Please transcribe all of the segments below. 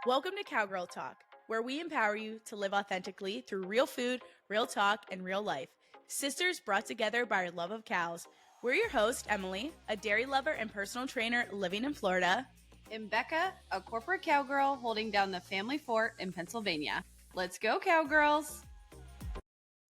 Welcome to Cowgirl Talk, where we empower you to live authentically through real food, real talk, and real life. Sisters brought together by our love of cows. We're your host, Emily, a dairy lover and personal trainer living in Florida. And Becca, a corporate cowgirl holding down the family fort in Pennsylvania. Let's go, cowgirls!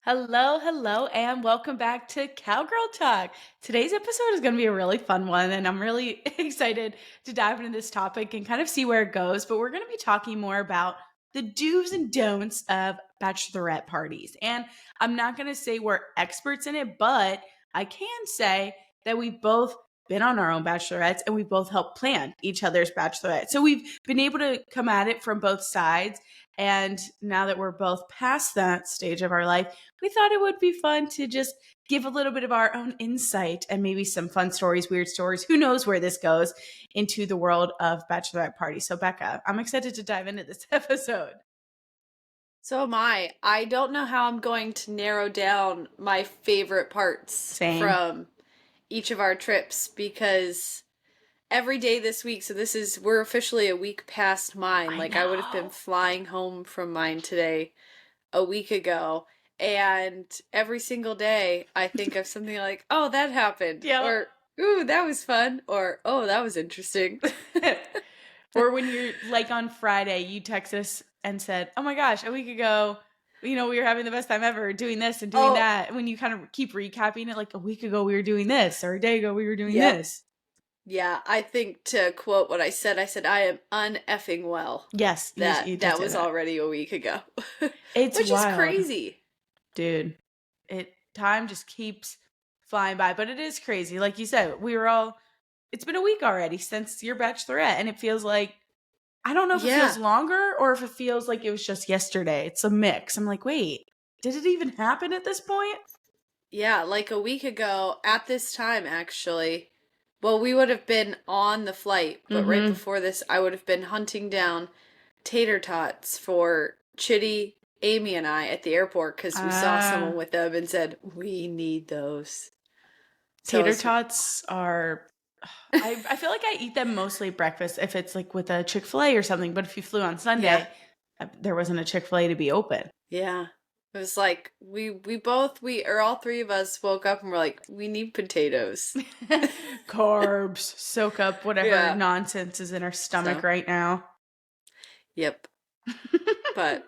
Hello, and welcome back to Cowgirl Talk. Today's episode is going to be a really fun one, and I'm really excited to dive into this topic and kind of see where it goes. But we're going to be talking more about the do's and don'ts of bachelorette parties. And I'm not going to say we're experts in it, but I can say that we've both been on our own bachelorettes and we both helped plan each other's bachelorette. So we've been able to come at it from both sides. And now that we're both past that stage of our life, we thought it would be fun to just give a little bit of our own insight and maybe some fun stories, weird stories. Who knows where this goes into the world of bachelorette parties. So Becca, I'm excited to dive into this episode. So am I. I don't know how I'm going to narrow down my favorite parts from each of our trips because every day this week, so we're officially a week past mine. I would have been flying home from mine today a week ago. And every single day, I think of something like, oh, that happened. Yeah. Or, ooh, that was fun. Or, oh, that was interesting. Or when you're like on Friday, you text us and said, oh my gosh, a week ago, we were having the best time ever doing this and doing that. And when you kind of keep recapping it, like a week ago we were doing this, or a day ago we were doing this. Yeah, I think to quote what I said, I am uneffing well. Yes. That was already a week ago. It's Which wild. is crazy. Dude, time just keeps flying by, but it is crazy. Like you said, it's been a week already since your bachelorette, and it feels like, I don't know if it feels longer or if it feels like it was just yesterday. It's a mix. I'm like, wait, did it even happen at this point? Yeah, like a week ago at this time, actually. Well, we would have been on the flight, but right before this, I would have been hunting down tater tots for Chitty, Amy, and I at the airport because we saw someone with them and said, we need those. Tater tots are... I feel like I eat them mostly at breakfast if it's like with a Chick-fil-A or something, but if you flew on Sunday, there wasn't a Chick-fil-A to be open. Yeah. It was like, all three of us woke up and were like, we need potatoes. Carbs, soak up whatever nonsense is in our stomach right now. Yep. But,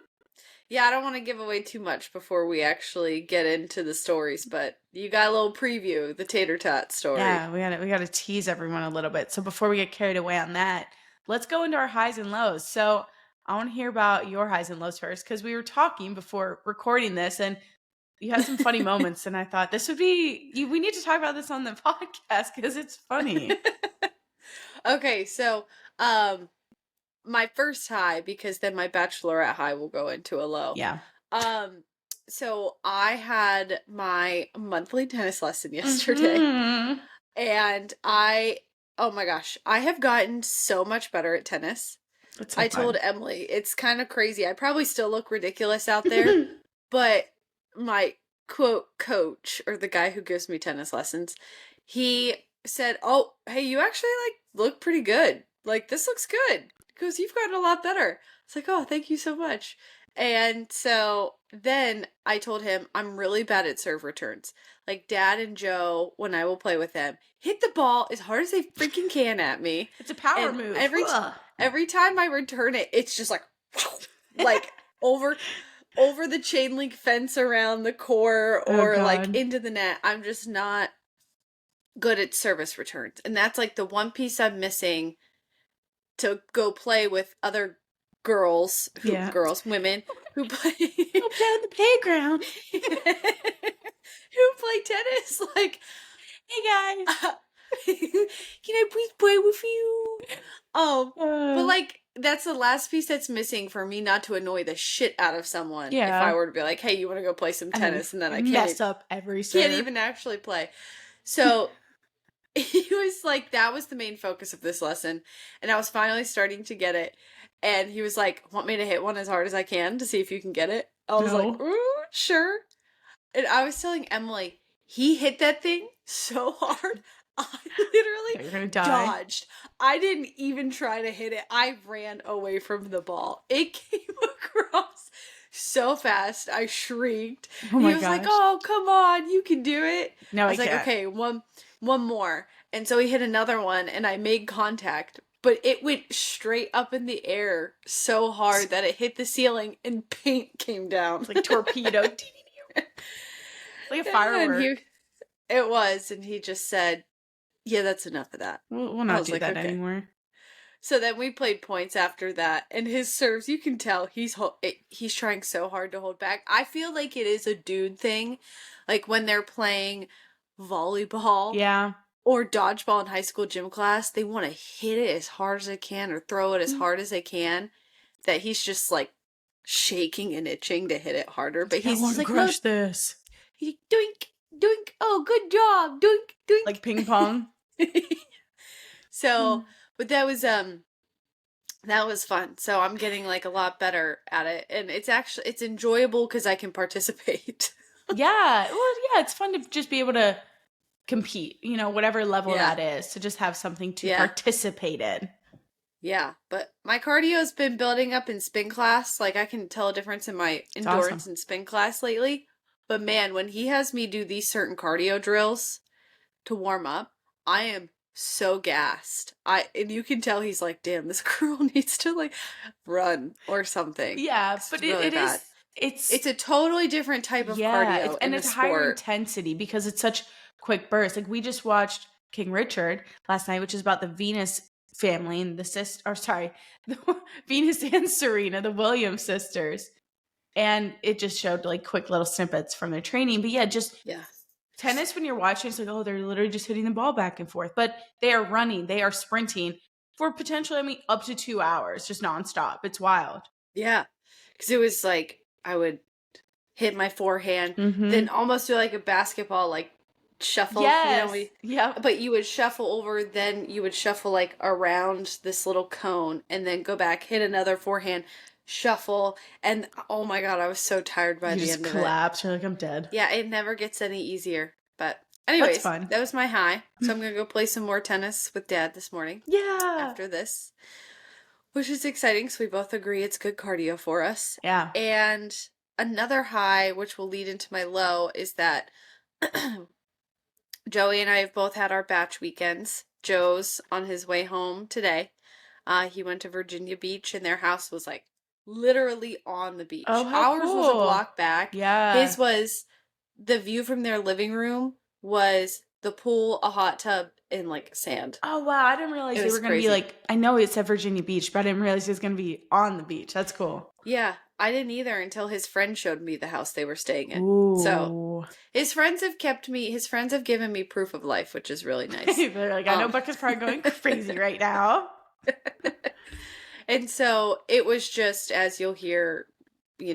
yeah, I don't want to give away too much before we actually get into the stories, but you got a little preview, the tater tot story. Yeah, we got to tease everyone a little bit. So before we get carried away on that, let's go into our highs and lows. So I want to hear about your highs and lows first, because we were talking before recording this and you had some funny moments, and I thought we need to talk about this on the podcast because it's funny. Okay, so my first high, because then my bachelorette high will go into a low. Yeah. So I had my monthly tennis lesson yesterday, and oh my gosh, I have gotten so much better at tennis. I told Emily, it's kind of crazy. I probably still look ridiculous out there, but my quote coach, or the guy who gives me tennis lessons, he said, oh, hey, you actually look pretty good. Like, this looks good. Because you've gotten a lot better. It's like, oh, thank you so much. And so then I told him I'm really bad at serve returns. Like, Dad and Joe, when I will play with them, hit the ball as hard as they freaking can at me. It's a power move. Every time I return it, it's just like over the chain link fence around the core or into the net. I'm just not good at service returns. And that's like the one piece I'm missing to go play with other women who play on the playground, who play tennis. Like, hey guys, can I please play with you? But that's the last piece that's missing for me not to annoy the shit out of someone. If I were to be like, hey, you want to go play some tennis, and then I can't mess up every serve. Can't even actually play. So he was like, that was the main focus of this lesson, and I was finally starting to get it. And he was like, want me to hit one as hard as I can to see if you can get it? I was like, ooh, sure. And I was telling Emily, he hit that thing so hard, I literally You're gonna die. dodged. I didn't even try to hit it. I ran away from the ball. It came across so fast. I shrieked. Oh He my was like, gosh. "Oh, come on, you can do it." No, I I was like, can't. "Okay, one more." And so he hit another one and I made contact, but it went straight up in the air so hard that it hit the ceiling and paint came down. It's like torpedo. Like a And firework. it was, and he just said, "Yeah, that's enough of that." We'll I not was do like, that "Okay." anymore. So then we played points after that, and his serves, you can tell he's trying so hard to hold back. I feel like it is a dude thing, like when they're playing volleyball Yeah. or dodgeball in high school gym class, they want to hit it as hard as they can or throw it as hard as they can. That he's just like shaking and itching to hit it harder, but It's like, I he's want to like, "No, crush this. he doink doink. Oh, good job, doink Like ping pong. doink." Mm. So, but that was fun. So I'm getting like a lot better at it, and it's enjoyable because I can participate. Yeah. Well, yeah, it's fun to just be able to compete, whatever level Yeah. that is, to just have something to Yeah. participate in. Yeah, but my cardio's been building up in spin class. Like I can tell a difference in my It's awesome. endurance in spin class lately. But man, when he has me do these certain cardio drills to warm up, I am so gassed. And you can tell he's like, "Damn, this girl needs to like run or something." Yeah, 'Cause but it's it, really it is, bad. it's, It's a totally different type of yeah, cardio and in a it's higher sport. intensity because it's such quick bursts. Like we just watched King Richard last night, which is about the Venus family and the sister, or sorry, the Venus and Serena, the Williams sisters. And it just showed like quick little snippets from their training. But yeah, just Yeah. tennis, when you're watching, it's like, oh, they're literally just hitting the ball back and forth. But they are running, they are sprinting for potentially, up to 2 hours, just nonstop. It's wild. Yeah. Because it was like I would hit my forehand, then Mm-hmm. almost do like a basketball like shuffle, Yes. Yep. but you would shuffle over, then you would shuffle like around this little cone and then go back, hit another forehand, shuffle, and oh my god, I was so tired by You the just end of it. collapse. You're like, I'm dead. Yeah, it never gets any easier. But That's anyways, fun. that was my high. So I'm gonna go play some more tennis with Dad this morning Yeah. after this, which is exciting because we both agree it's good cardio for us. Yeah. And another high, which will lead into my low, is that Joey and I have both had our batch weekends. Joe's on his way home today. He went to Virginia Beach, and their house was like literally on the beach. Oh, how Ours was a cool. block back. Yeah. His was the view from their living room was the pool, a hot tub, and like sand. Oh, wow. I didn't It realize they was were going to be crazy. like, I know it said Virginia Beach, but I didn't realize it was going to be on the beach. That's cool. Yeah, I didn't either until his friend showed me the house they were staying in. So Ooh. his friends have given me proof of life, which is really nice. They're like, I know Becca's probably going crazy right now. And so it was just, as you'll hear,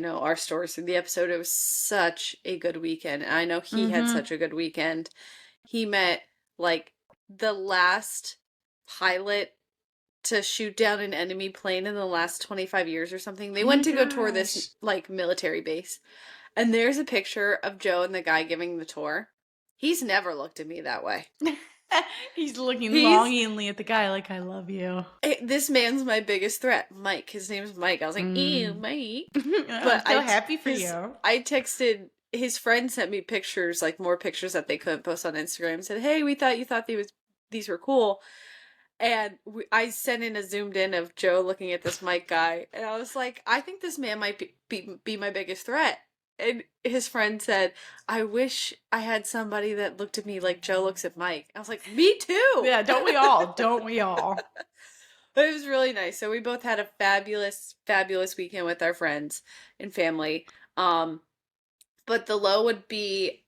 our stories through the episode, it was such a good weekend. And I know he had Mm-hmm. such a good weekend. He met like the last pilot to shoot down an enemy plane in the last 25 years or something. They Oh went my to go tour this gosh. like military base. And there's a picture of Joe and the guy giving the tour. He's never looked at me that way. He's looking He's longingly at the guy like, I love you. this man's my biggest threat. Mike. His name's Mike. I was like, ew, Mm. Mike. I'm But so happy for you. I texted his friend, sent me pictures, like more pictures that they couldn't post on Instagram. Said, "Hey, we thought you thought these were cool." And I sent in a zoomed in of Joe looking at this Mike guy, and I was like, "I think this man might be my biggest threat." And his friend said, "I wish I had somebody that looked at me like Joe looks at Mike." I was like, "Me too." Yeah, don't we all? Don't we all? But it was really nice. So we both had a fabulous, fabulous weekend with our friends and family. But the low would be,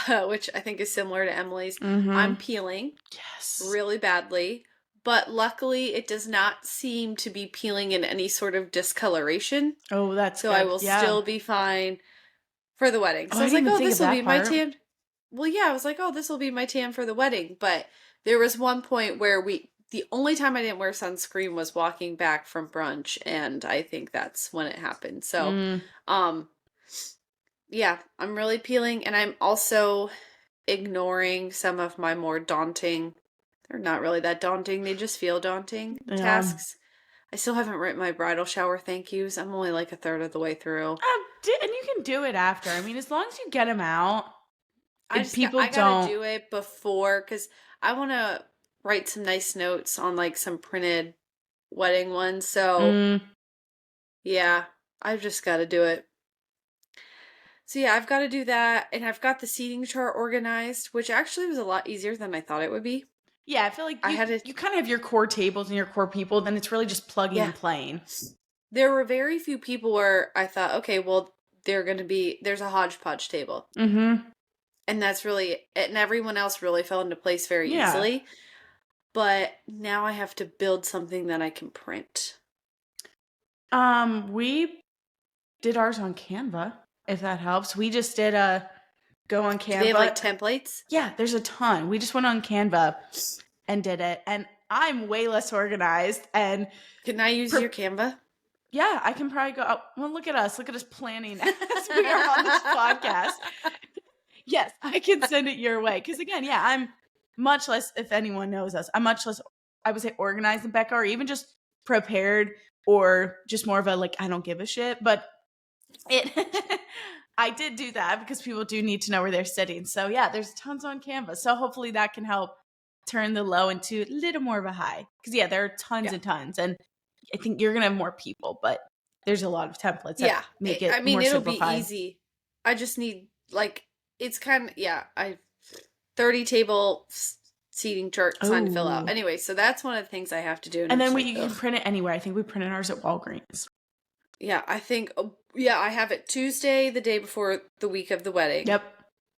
which I think is similar to Emily's. I'm Mm-hmm. peeling Yes. really badly, but luckily it does not seem to be peeling in any sort of discoloration. Oh, that's So I good. will Yeah. still be fine for the wedding. Oh, So I I was didn't like, even oh, think of this will that be my part. tan. Well, yeah, I was like, oh, this will be my tan for the wedding. But there was one point where the only time I didn't wear sunscreen was walking back from brunch, and I think that's when it happened. So, Mm. um, yeah, I'm really peeling, and I'm also ignoring some of my more daunting, they're not really that daunting, they just feel daunting Yeah. tasks. I still haven't written my bridal shower thank yous. I'm only like a third of the way through. And you can do it after. I mean, as long as you get them out, people I gotta don't. do it before because I want to write some nice notes on like some printed wedding ones. So Mm, yeah, I've just got to do it. So yeah, I've got to do that, and I've got the seating chart organized, which actually was a lot easier than I thought it would be. yeah, I feel like I had you it, kind of have your core tables and your core people. Then it's really just plugging yeah. and playing. There were very few people where I thought, okay, well, there's a hodgepodge table. Mm-hmm. And that's really, and everyone else really fell into place very Yeah. easily. But now I have to build something that I can print. We did ours on Canva, if that helps. We just did a go on Do they have like Canva. templates? Yeah, there's a ton. We just went on Canva and did it. And I'm way less organized. And Can I use your Canva? yeah, I can probably go. Oh, well, look at us. Look at us planning as we are on this podcast. Yes, I can send it your way. Because again, yeah, I'm much less, if anyone knows us, I'm much less, I would say, organized than Becca, or even just prepared, or just more of a like, I don't give a shit. But it, I did do that because people do need to know where they're sitting. So yeah, there's tons on Canva. So hopefully that can help turn the low into a little more of a high. Because yeah, there are tons Yeah. and tons. And I think you're going to have more people, but there's a lot of templates that Yeah. make I it mean, more it'll be simplified. easy. I just need, like, it's kind of, yeah, 30 table seating chart sign to fill out. Oh. Anyway, so that's one of the things I have to do. And And I'm then just you like, can ugh. print it anywhere. I think we printed ours at Walgreens. Yeah, I think, yeah, I have it Tuesday, the day before the week of the wedding. Yep.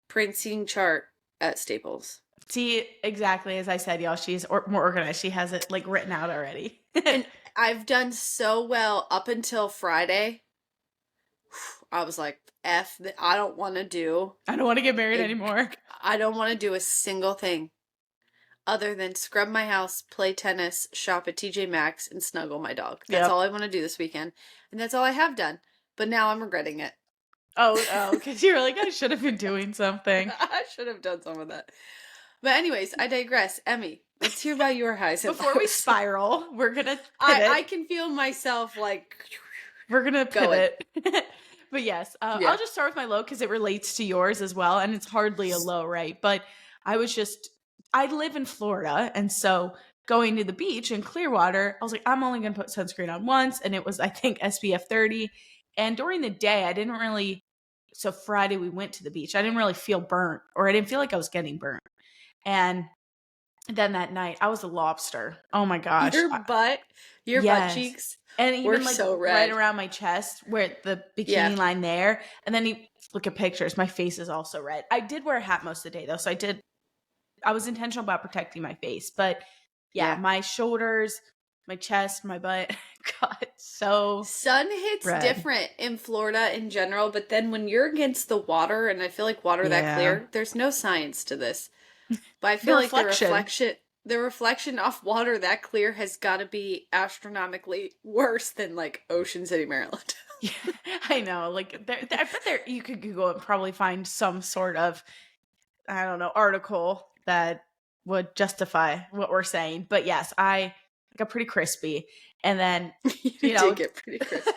Print seating chart at Staples. See, exactly as I said, y'all, she's more organized. She has it like written out already. And I've done so well up until Friday. I was like, I don't want to do I don't want to get married anymore. I don't want to do a single thing other than scrub my house, play tennis, shop at TJ Maxx, and snuggle my dog. That's Yep. all I want to do this weekend. And that's all I have done. But now I'm regretting it. Oh, because you're like, I should have been doing something. I should have done some of that. But anyways, I digress. Emmy, let's hear about your highs and Before we lows. spiral, we're going to pivot. I can feel myself like... We're going to pivot. But yes, Yeah. I'll just start with my low because it relates to yours as well. And it's hardly a low, right? But I live in Florida. And so going to the beach in Clearwater, I was like, I'm only going to put sunscreen on once. And it was, I think, SPF 30. And during the day, I didn't really, so Friday we went to the beach. I didn't really feel burnt, or I didn't feel like I was getting burnt. And then that night, I was a lobster. Oh my gosh. Your butt cheeks. And even were like so red. right around my chest where the bikini line there. And then you look at pictures, my face is also red. I did wear a hat most of the day though. So I was intentional about protecting my face. But yeah. My shoulders, my chest, my butt got so sun hits red. Different in Florida in general, but then when you're against the water, and I feel like water that clear, there's no science to this. But I feel like the reflection off water that clear has got to be astronomically worse than like Ocean City, Maryland. Yeah, I know. Like I bet you could Google and probably find some sort of, I don't know, article that would justify what we're saying. But yes, I got pretty crispy. And then, you did get pretty crispy.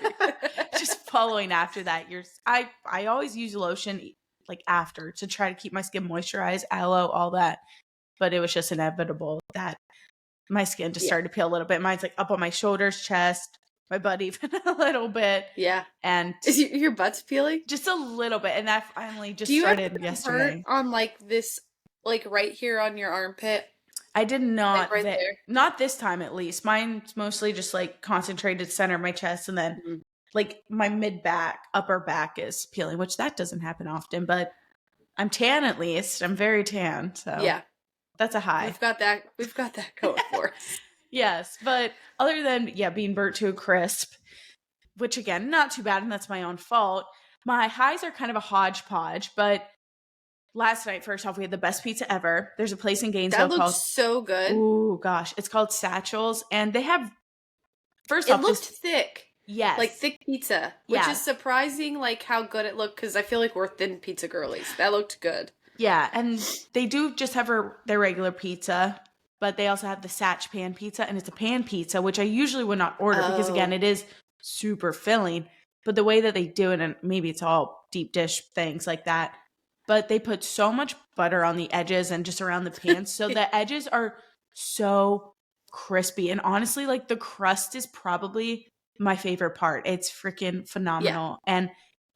Just following after that, I always use lotion like after to try to keep my skin moisturized, aloe, all that. But it was just inevitable that my skin just started to peel a little bit. Mine's like up on my shoulders, chest, my butt even a little bit. Yeah. And is your butt's peeling? Just a little bit. And that finally just started yesterday. Hurt on like this, like right here on your armpit? I did not. Like right there? Not this time, at least. Mine's mostly just like concentrated center of my chest, and then like my mid back, upper back is peeling, which that doesn't happen often. But I'm tan at least. I'm very tan, so yeah, that's a high. We've got that going for us. Yes, but other than being burnt to a crisp, which again, not too bad, and that's my own fault. My highs are kind of a hodgepodge, but last night, first off, we had the best pizza ever. There's a place in Gainesville that looked so good. Ooh, gosh. It's called Satchel's. And they have, it looked thick. Yes. Like thick pizza. Which is surprising, like how good it looked, because I feel like we're thin pizza girlies. That looked good. Yeah, and they do just have their regular pizza, but they also have the Satch pan pizza, and it's a pan pizza, which I usually would not order because, again, Oh, it is super filling. But the way that they do it, and maybe it's all deep dish things like that, but they put so much butter on the edges and just around the pans. So the edges are so crispy. And honestly, like the crust is probably my favorite part. It's freaking yeah, phenomenal. And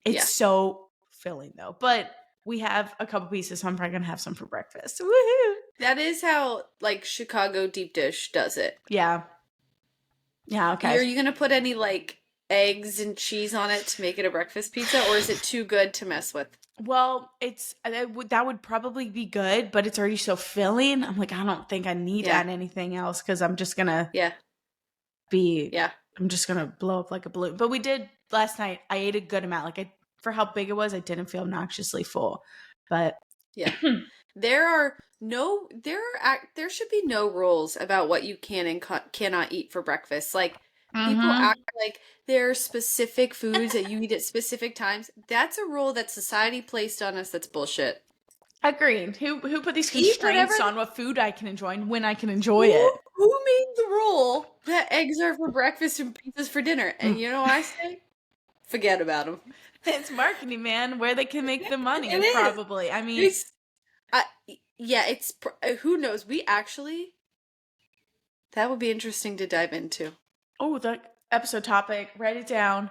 it's yeah. so filling though. But we have a couple pieces, so I'm probably gonna have some for breakfast. Woohoo! That is how like Chicago deep dish does it. Yeah. Yeah, Are okay. you gonna put any like eggs and cheese on it to make it a breakfast pizza, or is it too good to mess with? Well, that would probably be good, but it's already so filling. I'm like, I don't think I need to Yeah, add anything else because yeah, be yeah, I'm just gonna blow up like a balloon. But we did last night. I ate a good amount. Like for how big it was, I didn't feel obnoxiously full. But yeah. There should be no rules about what you can and cannot eat for breakfast. Like people hmm act like there are specific foods that you eat at specific times. That's a rule that society placed on us. That's bullshit. agreed. Who put these Eat whatever. constraints on what food I can enjoy and when I can enjoy Who it? who made the rule that eggs are for breakfast and pizzas for dinner? And Mm. you know what I say? Forget about them. It's marketing, man, where they can make the money, It is. probably. I mean, It's I yeah, who knows? We actually that would be interesting to dive into. oh, the episode topic, write it down.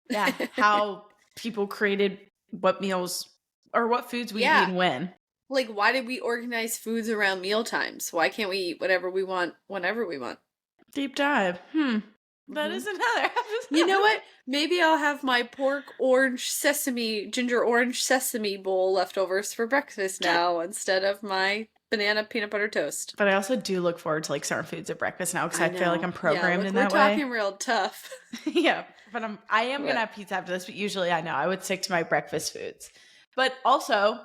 Yeah, how people created what meals or what foods we eat Yeah. and when. Like why did we organize foods around meal times? Why can't we eat whatever we want whenever we want? Deep dive. That Hmm. is another You know episode. what? Maybe I'll have my ginger orange sesame bowl leftovers for breakfast now instead of my banana peanut butter toast. But I also do look forward to like certain foods at breakfast now because I I feel like know. I'm Yeah, programmed look, in we're that way. talking real tough. Yeah, but I am gonna But have pizza after this. But usually, I know I would stick to my breakfast foods. But also,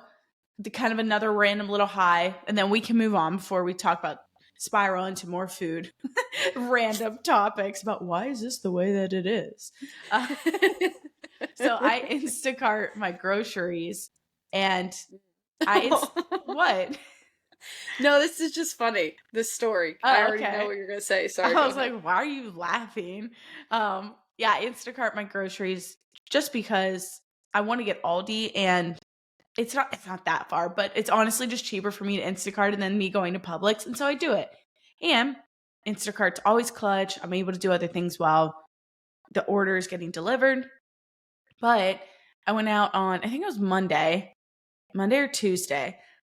the kind of another random little high, and then we can move on before we talk about spiral into more food, random topics about why is this the way that it is. Uh, so I Instacart my groceries, and what? No, this is just funny. This story. I Oh, already know okay. what you're gonna say. Sorry, I go was ahead. like, why are you laughing? Yeah, Instacart my groceries just because I want to get Aldi and it's not that far, but it's honestly just cheaper for me to Instacart and then me going to Publix, and so I do it. And Instacart's always clutch. I'm able to do other things while the order is getting delivered. But I went out on I think it was Monday or Tuesday.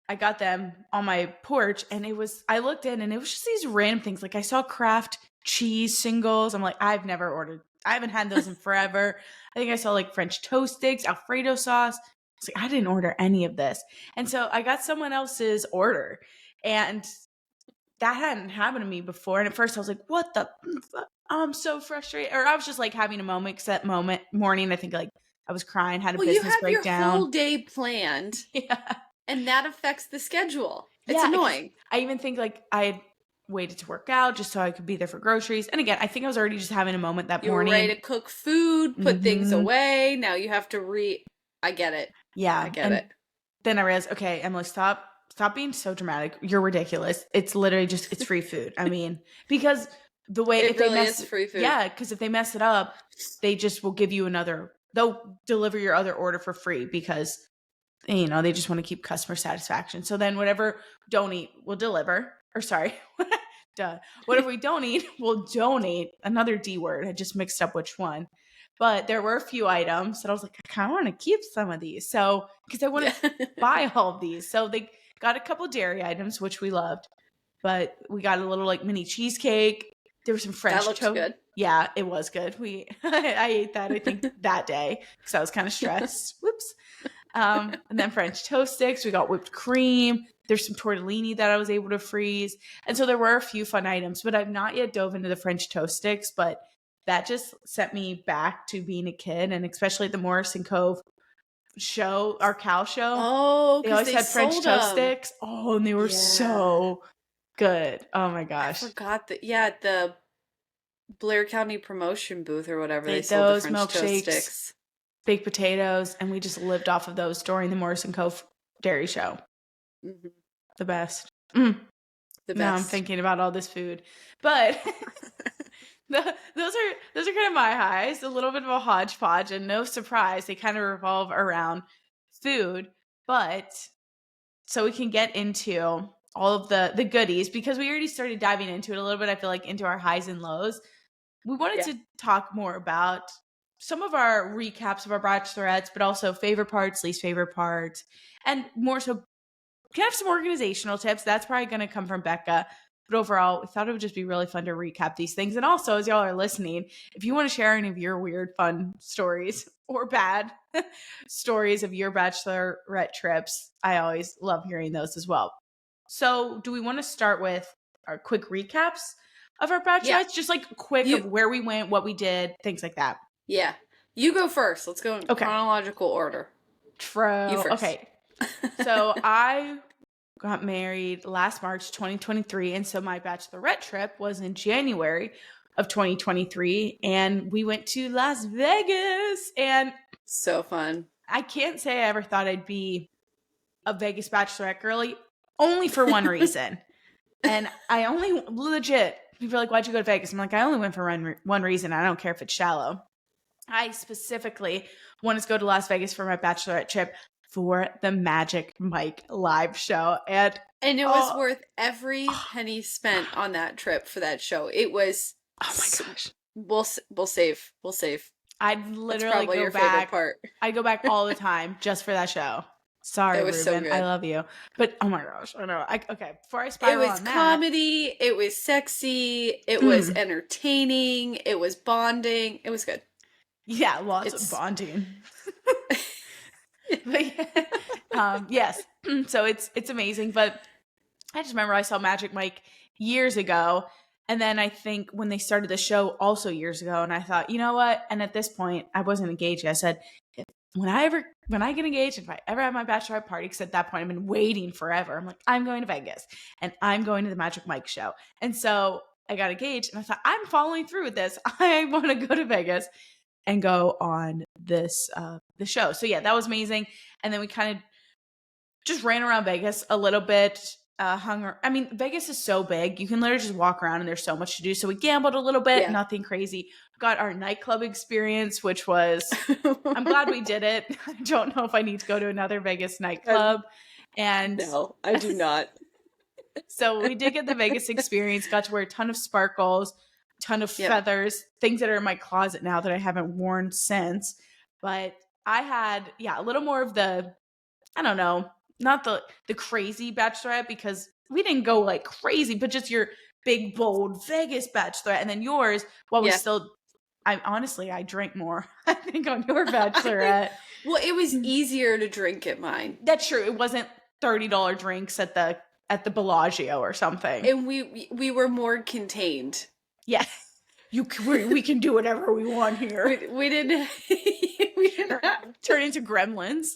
I got them on my porch and I looked in and it was just these random things. Like I saw Kraft cheese singles. I'm like, I haven't had those in forever. I think I saw like French toast sticks, Alfredo sauce. It's like, I didn't order any of this. And so I got someone else's order and that hadn't happened to me before. And at first I was like, what the? I'm so frustrated. Or I was just like having a moment, because that morning, I think like I was crying, had a Well, you business have your breakdown. whole day planned, Yeah. and that affects the schedule. It's Yeah, because annoying. I even think like I had waited to work out just so I could be there for groceries. And again, I think I was already just having a moment that You were ready morning. to cook food, put things hmm away. Now you have to I get it. I Yeah, get and it. then I realized, okay, Emily, stop being so dramatic. You're ridiculous. It's literally just it's free food. I mean, because the way It if they really mess, is free food. yeah, because if they mess it up, they just will give you another. They'll deliver your other order for free because they just want to keep customer satisfaction. So then whatever don't eat, we'll deliver. Or sorry, duh. Whatever we don't eat, we'll donate. Another D word. I just mixed up which one. But there were a few items that I was like, I kind of want to keep some of these. So, because I want Yeah. to buy all of these. So they got a couple dairy items, which we loved. But we got a little like mini cheesecake. There was some That French looks toast. good. Yeah, it was good. I ate that, I think, that day because I was kind of stressed. Whoops. And then French toast sticks. We got whipped cream. There's some tortellini that I was able to freeze. And so there were a few fun items, but I've not yet dove into the French toast sticks. But that just sent me back to being a kid, and especially at the Morrison Cove show, our cow show. Oh, They because always they had French sold toast them. sticks. Oh, and they were Yeah. so good. Oh my I gosh. forgot that. Yeah, at the Blair County promotion booth or whatever, They they had sold the those French toast milkshakes, sticks. baked potatoes, and we just lived off of those during the Morrison Cove Dairy Show. Mhm. The best. The Now I'm best. thinking about all this food. But those are kind of my highs. A little bit of a hodgepodge, and no surprise, they kind of revolve around food. But so we can get into all of the goodies because we already started diving into it a little bit. I feel like into our highs and lows. We wanted Yeah. to talk more about some of our recaps of our bachelorettes, but also favorite parts, least favorite parts, and more so kind of some organizational tips. That's probably going to come from Becca. But overall, we thought it would just be really fun to recap these things. And also, as y'all are listening, if you want to share any of your weird, fun stories or bad stories of your bachelorette trips, I always love hearing those as well. So, do we want to start with our quick recaps of our Yeah. bachelorettes? Just like quick You of where we went, what we did, things like that. Yeah. You go first. Let's go in Okay. chronological order. You True. first. Okay. So I got married last March 2023. And so my bachelorette trip was in January of 2023. And we went to Las Vegas. And So fun. I can't say I ever thought I'd be a Vegas bachelorette girly, only for one reason. And I only legit, people are like, why'd you go to Vegas? I'm like, I only went for one reason. I don't care if it's shallow. I specifically wanted to go to Las Vegas for my bachelorette trip for the Magic Mike live show. And it was worth every penny spent on that trip for that show. It was oh my gosh. We'll save. I'd That's literally probably go your favorite back. part. I'd go back all the time just for that show. Sorry, It was so Ruben. good. I love you. But oh my gosh, I know. Okay, before I It spiral was on that. comedy, it was sexy, it was entertaining, it was bonding. It was good. Yeah, lots of bonding. But yes. So it's amazing. But I just remember I saw Magic Mike years ago. And then I think when they started the show also years ago, and I thought, you know what? And at this point, I wasn't engaged. I said, when I get engaged, if I ever have my bachelorette party, because at that point I've been waiting forever. I'm like, I'm going to Vegas and I'm going to the Magic Mike show. And so I got engaged and I thought, I'm following through with this. I want to go to Vegas and go on this the show. So yeah, that was amazing. And then we kind of just ran around Vegas a little bit. Vegas is so big. You can literally just walk around and there's so much to do. So we gambled a little bit, nothing crazy. Got our nightclub experience, which was, I'm glad we did it. I don't know if I need to go to another Vegas nightclub. And no, I do not. So we did get the Vegas experience, got to wear a ton of sparkles, ton of feathers, things that are in my closet now that I haven't worn since. But I had, a little more of the, I don't know, not the crazy bachelorette because we didn't go like crazy, but just your big, bold Vegas bachelorette. And then yours, we still, I drank more, I think, on your bachelorette. Well, it was easier to drink at mine. That's true. It wasn't $30 drinks at the Bellagio or something. And we were more contained. Yeah. We can do whatever we want here. We didn't turn into gremlins.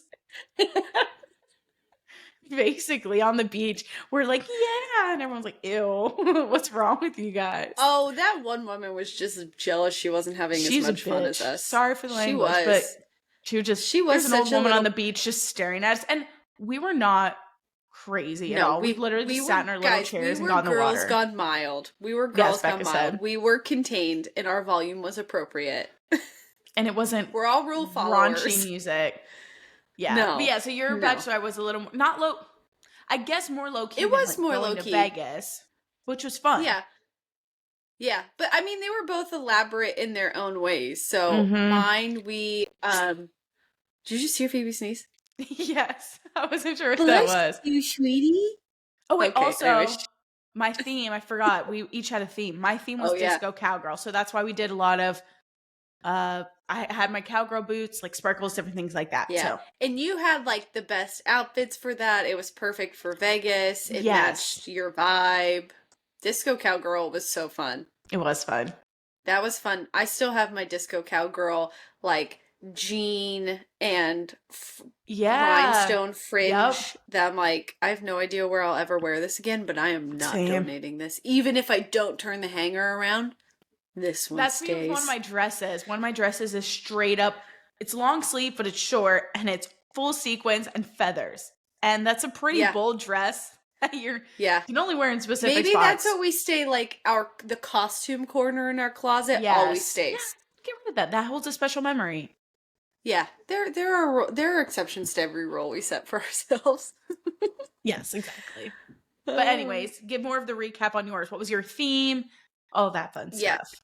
Basically on the beach, we're like, yeah, and everyone's like, ew, what's wrong with you guys? Oh, that one woman was just jealous she wasn't having as much fun as us. Sorry for the language, but she was an old woman on the beach just staring at us, and we were not crazy at all. We literally just sat in our little chairs and got in the water. We were girls gone mild. We were girls gone mild. We were contained, and our volume was appropriate. And it wasn't we're all rule followers. Raunchy music. Yeah. No. But yeah, so your bachelorette was a little more, not low, I guess more low key. It was more low key. Vegas, which was fun. Yeah. Yeah. But I mean, they were both elaborate in their own ways. So mine, did you just hear Phoebe sneeze? Yes. I wasn't sure what that was. You, sweetie? Oh, wait. Okay, also, my theme, I forgot. We each had a theme. My theme was disco cowgirl. So that's why we did a lot of, I had my cowgirl boots, like sparkles, different things like that. Yeah. So. And you had like the best outfits for that. It was perfect for Vegas. It matched your vibe. Disco cowgirl was so fun. It was fun. That was fun. I still have my disco cowgirl like jean and rhinestone fringe that I'm like, I have no idea where I'll ever wear this again, but I am not donating this. Even if I don't turn the hanger around. This one stays. That's one of my dresses. One of my dresses is straight up. It's long sleeve, but it's short, and it's full sequins and feathers. and that's a pretty Yeah. bold dress that you Yeah. can only wear in specific Maybe that's spots. what we stay, like, the costume corner in our closet always Yes. Yeah, stays. get rid of that. That holds a special memory. Yeah, there are exceptions to every rule we set for ourselves. Yes, exactly. But Uh, anyways, give more of the recap on yours. What was your theme? All that fun yeah. stuff.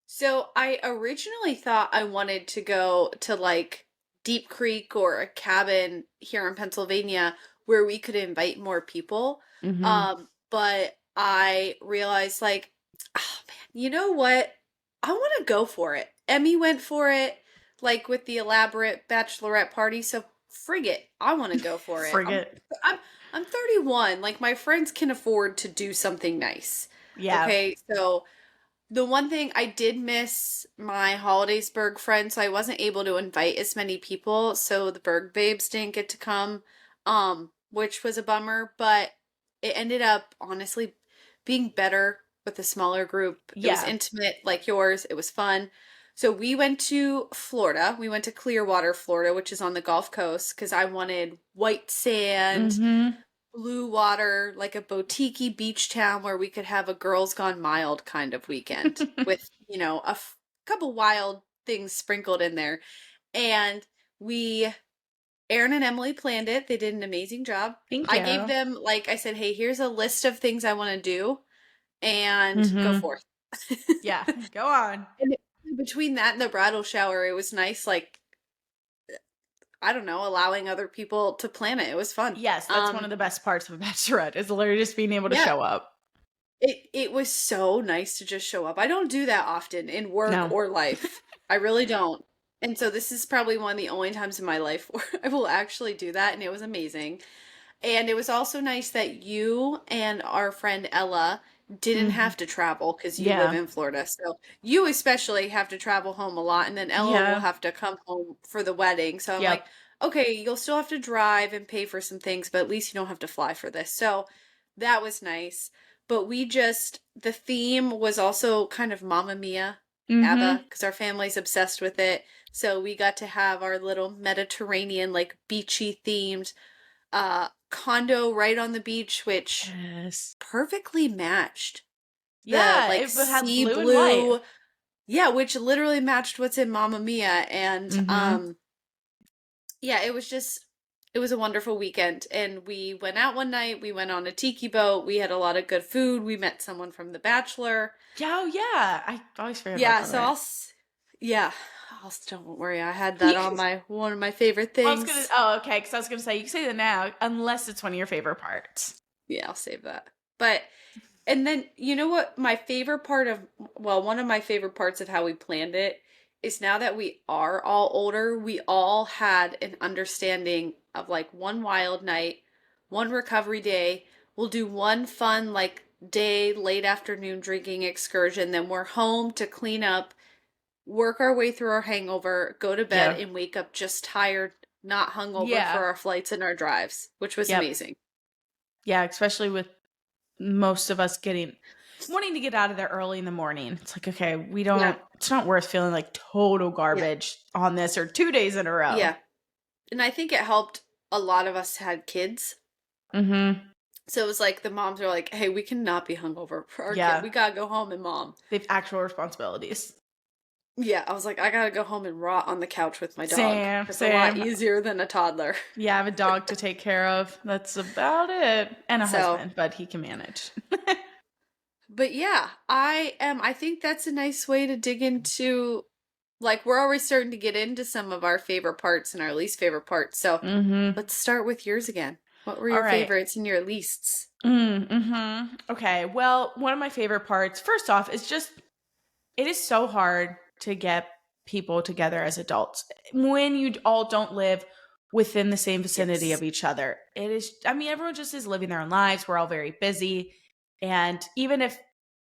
So I originally thought I wanted to go to like Deep Creek or a cabin here in Pennsylvania where we could invite more people. Mhm. But I realized like, oh man, you know what? I want to go for it. Emmy went for it, like with the elaborate bachelorette party. So frig it, I want to go for it. Frigate. I'm I'm 31. Like my friends can afford to do something nice. Yeah. Okay, so the one thing I did miss my Holidaysburg friends, so I wasn't able to invite as many people, so the Berg babes didn't get to come, which was a bummer, but it ended up honestly being better with a smaller group. It was Yeah. intimate like yours. It was fun. So we went to Florida. We went to Clearwater, Florida, which is on the Gulf Coast, because I wanted white sand, Mhm. blue water, like a boutique beach town where we could have a girls gone mild kind of weekend with, couple wild things sprinkled in there. And we, Aaron and Emily planned it. They did an amazing job. Thank I gave you. them, like I said, hey, here's a list of things I want to do and go Mhm. forth. Yeah. Go on. And between that and the bridal shower, it was nice, like, I don't know, allowing other people to plan it. It was fun. Yes, that's one of the best parts of a bachelorette is literally just being able to Yeah, show up. it was so nice to just show up. I don't do that often in work No. or life. I really don't. And so this is probably one of the only times in my life where I will actually do that, and it was amazing. And it was also nice that you and our friend Ella didn't Mhm. have to travel because you live Yeah. in Florida. So you especially have to travel home a lot, and then Ella will Yeah. have to come home for the wedding. So I'm like, Yep. okay, you'll still have to drive and pay for some things, but at least you don't have to fly for this. So that was nice. But the theme was also kind of Mamma Mia, ABBA, Mhm. because our family's obsessed with it. So we got to have our little Mediterranean, like beachy themed condo right on the beach, which Yes. perfectly matched the Yeah, like it had sea blue and white. blue. Yeah, which literally matched what's in Mamma Mia. And Mhm. yeah, it was a wonderful weekend. And we went out one night, we went on a tiki boat, we had a lot of good food, we met someone from The Bachelor. Yeah, oh yeah. I always forget about Yeah, that so part. yeah, don't worry, I had that on my one of my favorite I was gonna things. okay, because I was gonna say you can say that now, unless it's one of your favorite parts. Yeah, I'll save that. But and then you know what my favorite part of well, one of my favorite parts of how we planned it is now that we are all older, we all had an understanding of like one wild night, one recovery day. We'll do one fun like day, late afternoon drinking excursion, then we're home to clean up, work our way through our hangover, go to bed Yeah. and wake up just tired, not hungover for Yeah. our flights and our drives, which was Yep. amazing. Yeah, especially with most of us getting wanting to get out of there early in the morning. It's like, okay, we Yeah. don't it's not worth feeling like total Yeah. garbage on this or 2 days in a row. Yeah. And I think it helped a lot of us had kids. Mhm. So it was like the moms are like, hey, we cannot be hungover for our kid. Yeah. We gotta go home and mom. They have actual responsibilities. Yeah, I was like, I gotta go home and rot on the couch with my dog. Same, It's a lot same. easier than a toddler. Yeah, I have a dog to take care of. That's about it. And a So, husband, but he can manage. but yeah, I think that's a nice way to dig into like we're already starting to get into some of our favorite parts and our least favorite parts. So Mhm. let's start with yours again. What were All your right. favorites and your leasts? Mhm. Okay. Well, one of my favorite parts, first off, is just it is so hard to get people together as adults when you all don't live within the same vicinity Yes. of each other. It is, I mean, everyone just is living their own lives. We're all very busy. And even if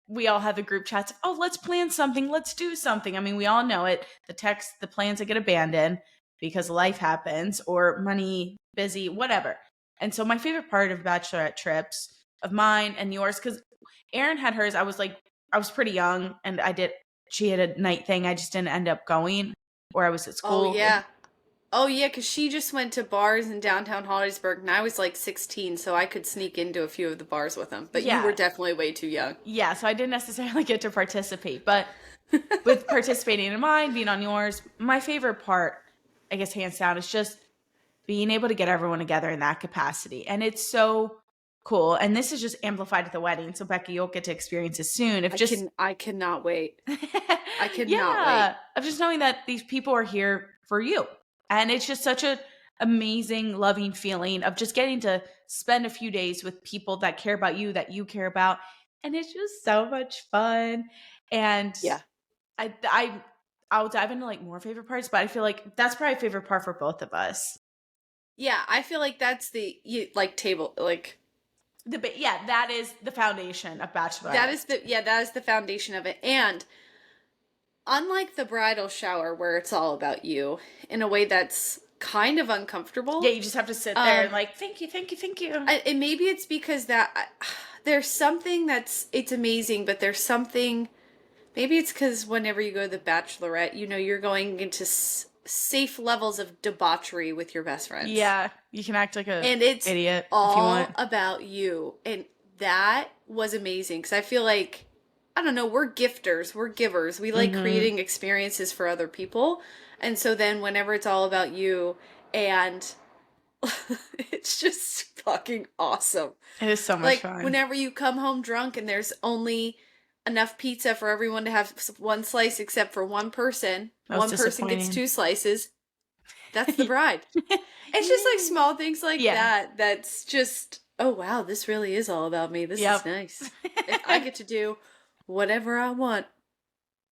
we all have the group chats, oh, let's plan something, let's do something. I mean, we all know it. The plans that get abandoned because life happens or money, busy, whatever. And so, my favorite part of bachelorette trips of mine and yours, because Erin had hers, I was pretty young and she had a night thing. I just didn't end up going or I was at Oh school. yeah. Oh yeah, because she just went to bars in downtown Hollidaysburg, and I was like 16, so I could sneak into a few of the bars with them. But you were Yeah. definitely way too young. Yeah, so I didn't necessarily get to participate, but with participating in mine, being on yours, my favorite part, I guess hands down, is just being able to get everyone together in that capacity. And it's so cool. And this is just amplified at the wedding. So Becky, you'll get to experience it soon. If just I cannot wait. I cannot wait. yeah, of just knowing that these people are here for you. And it's just such a amazing, loving feeling of just getting to spend a few days with people that care about you, that you care about. And it's just so much fun. And Yeah. I'll dive into like more favorite parts, but I feel like that's probably a favorite part for both of us. Yeah, I feel like that's like table like Yeah, that is the foundation of that Bachelorette. is the foundation of it. And unlike the bridal shower where it's all about you in a way that's kind of Yeah, uncomfortable, you just have to sit there and like, thank you, thank you, thank you. and maybe it's because there's something it's amazing, but there's something. Maybe it's because whenever you go to the Bachelorette, you're going into safe levels of debauchery with your best friends. Yeah, you can act like a And it's idiot if you all want. about you. And that was amazing because I feel like, I don't know, we're gifters, we're givers. We like creating experiences for other people. And so then whenever it's all about you, and it's just fucking awesome. It is so much Like fun. whenever you come home drunk and there's only enough pizza for everyone to have one slice except for one person. That was One person gets disappointing. 2 slices. That's the bride. It's just like small things like Yeah. that. That's just, oh wow, this really is all about me. This Yep. is nice. I get to do whatever I want.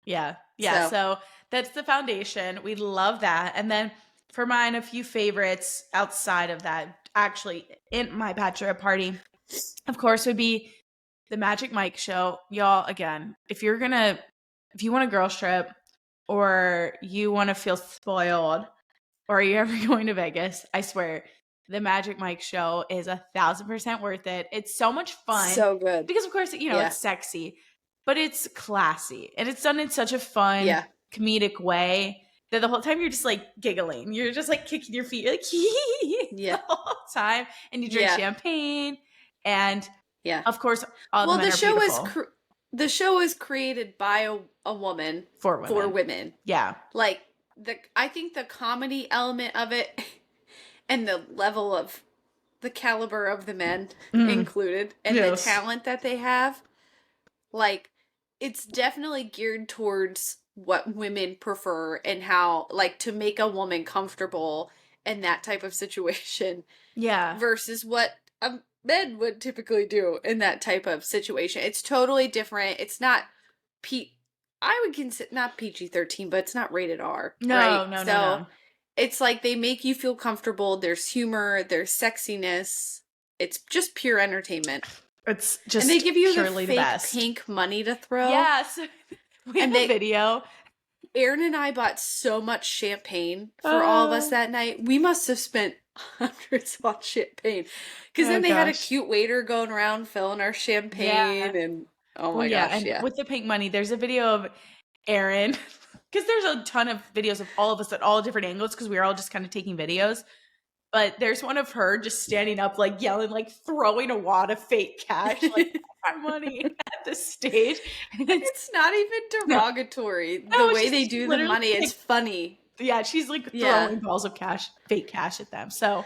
Yeah. Yeah. So, So that's the foundation. We love that. And then for mine, a few favorites outside of that, actually in my bachelorette party, of course, would be the Magic Mike show. Y'all, again, if you want a girls trip or you want to feel spoiled or you're ever going to Vegas, I swear the Magic Mike show is 1,000% worth it. It's so much fun so good. because of course, Yeah. it's sexy, but it's classy and it's done in such a fun, Yeah. comedic way that the whole time you're just like giggling. You're just like kicking your feet, like Yeah. the whole time, and you drink Yeah. champagne, and Yeah. of course, all the Well, men are beautiful. the show is created by a woman For women. for women. Yeah. Like I think the comedy element of it and the level of the caliber of the men included and Yes. the talent that they have, like it's definitely geared towards what women prefer and how like to make a woman comfortable in that type of situation Yeah. versus what men would typically do in that type of situation. It's totally different. It's not I would consider not PG-13, but it's not rated R. No, right? no, no, So no. it's like they make you feel comfortable. There's humor, there's sexiness. It's just pure entertainment. It's just And they give you purely the fake best. pink money to throw. Yes. We have a video. Aaron and I bought so much champagne for all of us that night. We must have spent hundreds on champagne. Because then they had a cute waiter going around filling our champagne and oh my gosh, and yeah. with the pink money, there's a video of Aaron, because there's a ton of videos of all of us at all different angles because we were all just kind of taking videos. But there's one of her just standing up, like yelling, like throwing a wad of fake cash, like our money at the stage. And it's not even derogatory. No, the way they do the money, it's funny. Yeah, she's like throwing balls of cash, fake cash at them. So,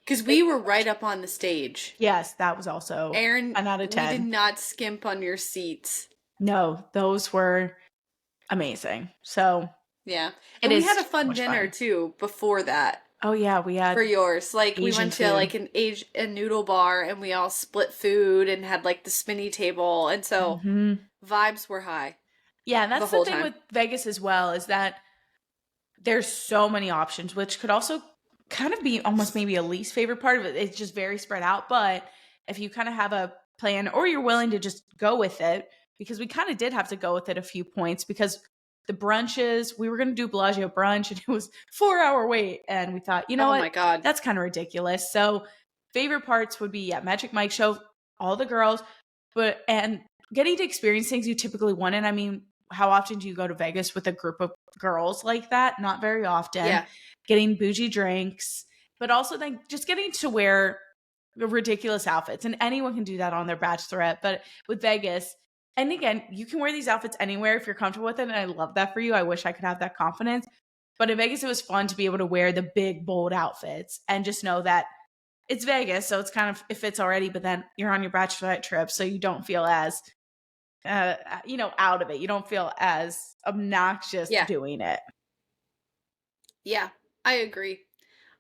because we were right up on the stage. Yes, that was also Aaron. an out of 10. We did not skimp on your seats. No, those were amazing. So yeah, and we had a fun dinner too before that. Oh yeah, we had for yours. Like we went to food. like a noodle bar and we all split food and had like the spinny table, and so vibes were high. Yeah, and that's the thing with Vegas as well, is that there's so many options, which could also kind of be almost maybe a least favorite part of it. It's just very spread out. But if you kind of have a plan or you're willing to just go with it, because we kind of did have to go with it a few points because the brunches, we were going to do Bellagio brunch and it was 4-hour wait. And we thought, you know what? My God. That's kind of ridiculous. So favorite parts would be, Magic Mike show, all the girls, and getting to experience things you typically wouldn't. I mean, how often do you go to Vegas with a group of girls like that? Not very often. Yeah. Getting bougie drinks, but also then just getting to wear ridiculous outfits. And anyone can do that on their bachelorette. But with Vegas, and again, you can wear these outfits anywhere if you're comfortable with it. And I love that for you. I wish I could have that confidence. But in Vegas, it was fun to be able to wear the big, bold outfits and just know that it's Vegas. So it's kind of, it fits already. But then you're on your bachelorette trip. So you don't feel as, out of it. You don't feel as obnoxious Yeah. doing it. Yeah. I agree.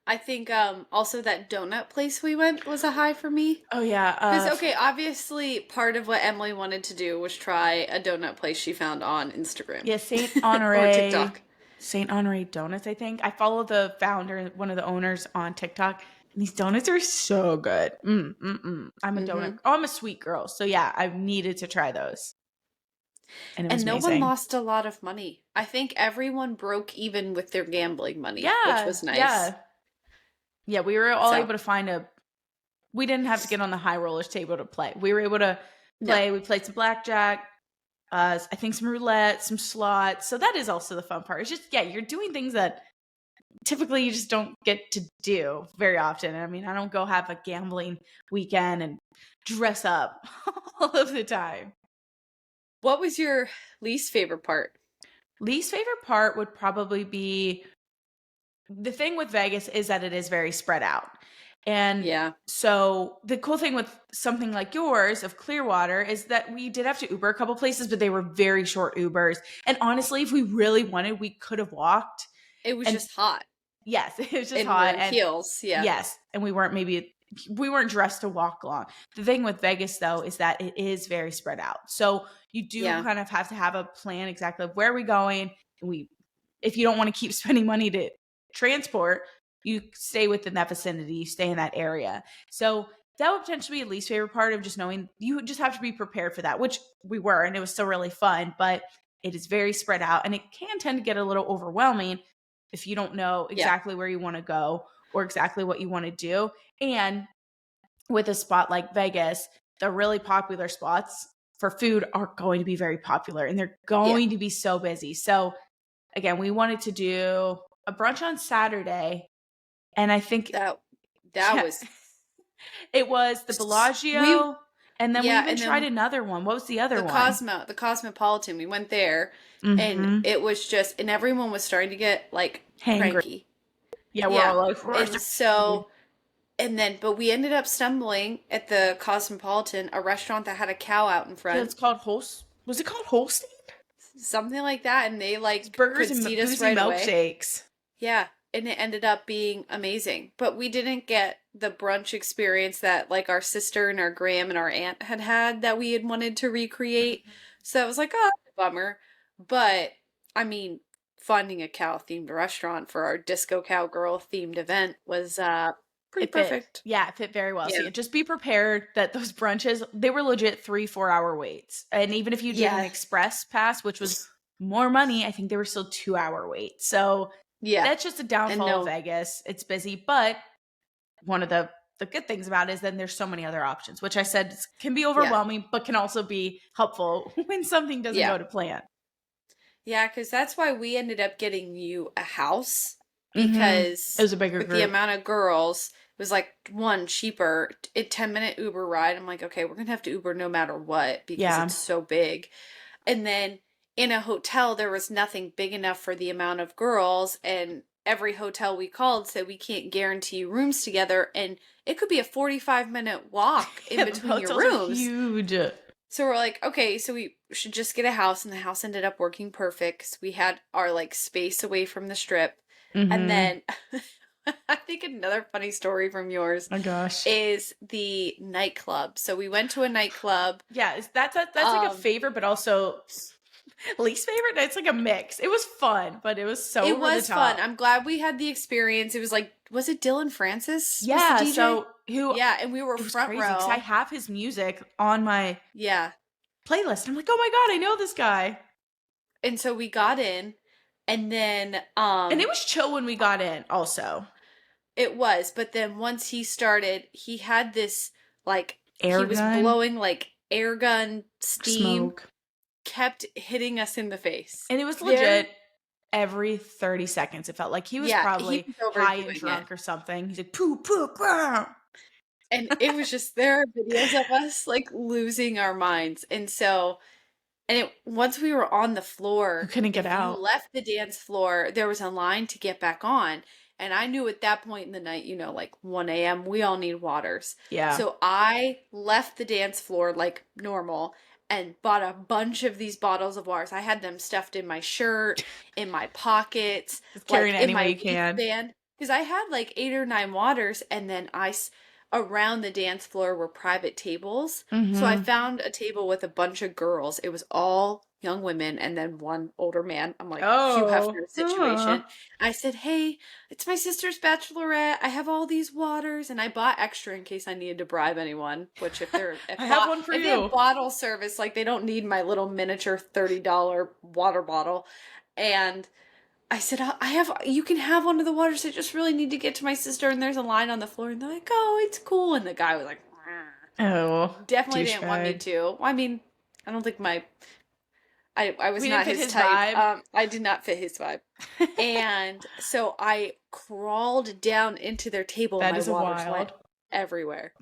I think also that donut place we went was a high for me. Oh, yeah. Because, okay, obviously part of what Emily wanted to do was try a donut place she found on Instagram. Yeah, St. Or Honore. TikTok. St. Honore Donuts, I think. I follow the founder, one of the owners on TikTok, and these donuts are so good. I'm a donut. Oh, I'm a sweet girl. So, yeah, I've needed to try those. And it was And no one amazing. lost a lot of money. I think everyone broke even with their gambling money, Yeah, which was nice. Yeah. Yeah, we were all able to find we didn't have to get on the high rollers table to play. We were able to play. No. We played some blackjack, I think some roulette, some slots. So that is also the fun part. It's just, you're doing things that typically you just don't get to do very often. I mean, I don't go have a gambling weekend and dress up all of the time. What was your least favorite part? Least favorite part would probably be, the thing with Vegas is that it is very spread out. And so the cool thing with something like yours of Clearwater is that we did have to Uber a couple places, but they were very short Ubers. And honestly, if we really wanted, we could have walked. It was just hot. Yes, it was just and hot. And heels, Yes, and we weren't dressed to walk long. The thing with Vegas, though, is that it is very spread out. So you do kind of have to have a plan exactly of where are we going. If you don't want to keep spending money to transport, you stay within that vicinity, you stay in that area. So that would potentially be a least favorite part of just knowing you just have to be prepared for that, which we were, and it was still really fun, but it is very spread out and it can tend to get a little overwhelming if you don't know exactly where you want to go or exactly what you want to do. And with a spot like Vegas, the really popular spots for food are going to be very popular and they're going to be so busy. So again, we wanted to do a brunch on Saturday. And I think that was it was the Bellagio, and then we even tried another one. What was the other one? The Cosmopolitan. We went there, and it was just, and everyone was starting to get like cranky. Yeah, we're all like, and so, and then, but we ended up stumbling at the Cosmopolitan, a restaurant that had a cow out in front. Yeah, it's called Was it called Holstein? Something like that, and they like burgers and boozy milkshakes. Yeah, and it ended up being amazing. But we didn't get the brunch experience that like our sister and our gram and our aunt had that we had wanted to recreate. So it was like, oh, bummer. But I mean, finding a cow themed restaurant for our disco cowgirl themed event was pretty perfect. Yeah, it fit very well. So just be prepared that those brunches, they were legit 3-4 hour waits. And even if you did an express pass, which was more money, I think they were still 2-hour waits. So that's just a downfall of Vegas. It's busy, but one of the good things about it is then there's so many other options, which I said can be overwhelming, but can also be helpful when something doesn't go to plan. Yeah, because that's why we ended up getting you a house, because it was a bigger with group. The amount of girls, it was like one cheaper, a 10-minute Uber ride. I'm like, okay, we're gonna have to Uber no matter what because it's so big. And then in a hotel, there was nothing big enough for the amount of girls, and every hotel we called said we can't guarantee rooms together, and it could be a 45-minute walk in between your rooms. Huge. So we're like, okay, so we should just get a house, and the house ended up working perfect because we had our like space away from the strip. And then I think another funny story from yours, oh gosh, is the nightclub. So we went to a nightclub. Yeah, that's like a favorite, but also least favorite. It's like a mix. It was fun, but it was so. It was fun. I'm glad we had the experience. It was like, was it Dylan Francis? Yeah. Was the DJ? Yeah, and we were front row. I have his music on my playlist. I'm like, oh my god, I know this guy. And so we got in, and then and it was chill when we got in. Also, it was, but then once he started, he had this like he was blowing like air gun steam. Smoke. kept hitting us in the face. And it was There legit every 30 seconds. It felt like he was Yeah, he probably was high and overdoing it. drunk or something. He's like, poo, poo, grr. And it was just there are videos of us, like, losing our minds, and so and it once we were on the You floor, couldn't get if you out. left the dance floor, there was a line to get back on, and I knew at that point in the night, like 1 AM, we all need waters. Yeah. So I left the dance floor like normal and bought a bunch of these bottles of waters. I had them stuffed in my shirt, in my pockets, Just carrying like it in any my way you can. waistband, because I had like 8 or 9 waters, and then around the dance floor were private tables. So I Mm-hmm. found a table with a bunch of girls. It was all young women and then one older man. I'm like, Hugh Oh. Hefner Huh. situation. I said, "Hey, it's my sister's bachelorette. I have all these waters," and I bought extra in case I needed to bribe anyone. Which I have one for if they have you. bottle service, like they don't need my little miniature $30 water bottle. And I said, I have, you can have one of the waters. I just really need to get to my sister. And there's a line on the floor. And they're like, oh, it's cool. And the guy was like, Oh, definitely didn't want me douchebag. to. Well, I mean, I don't think I was We didn't not fit his his type. vibe. I did not fit his vibe. And so I crawled down into their table and That my is a waters went wild. everywhere.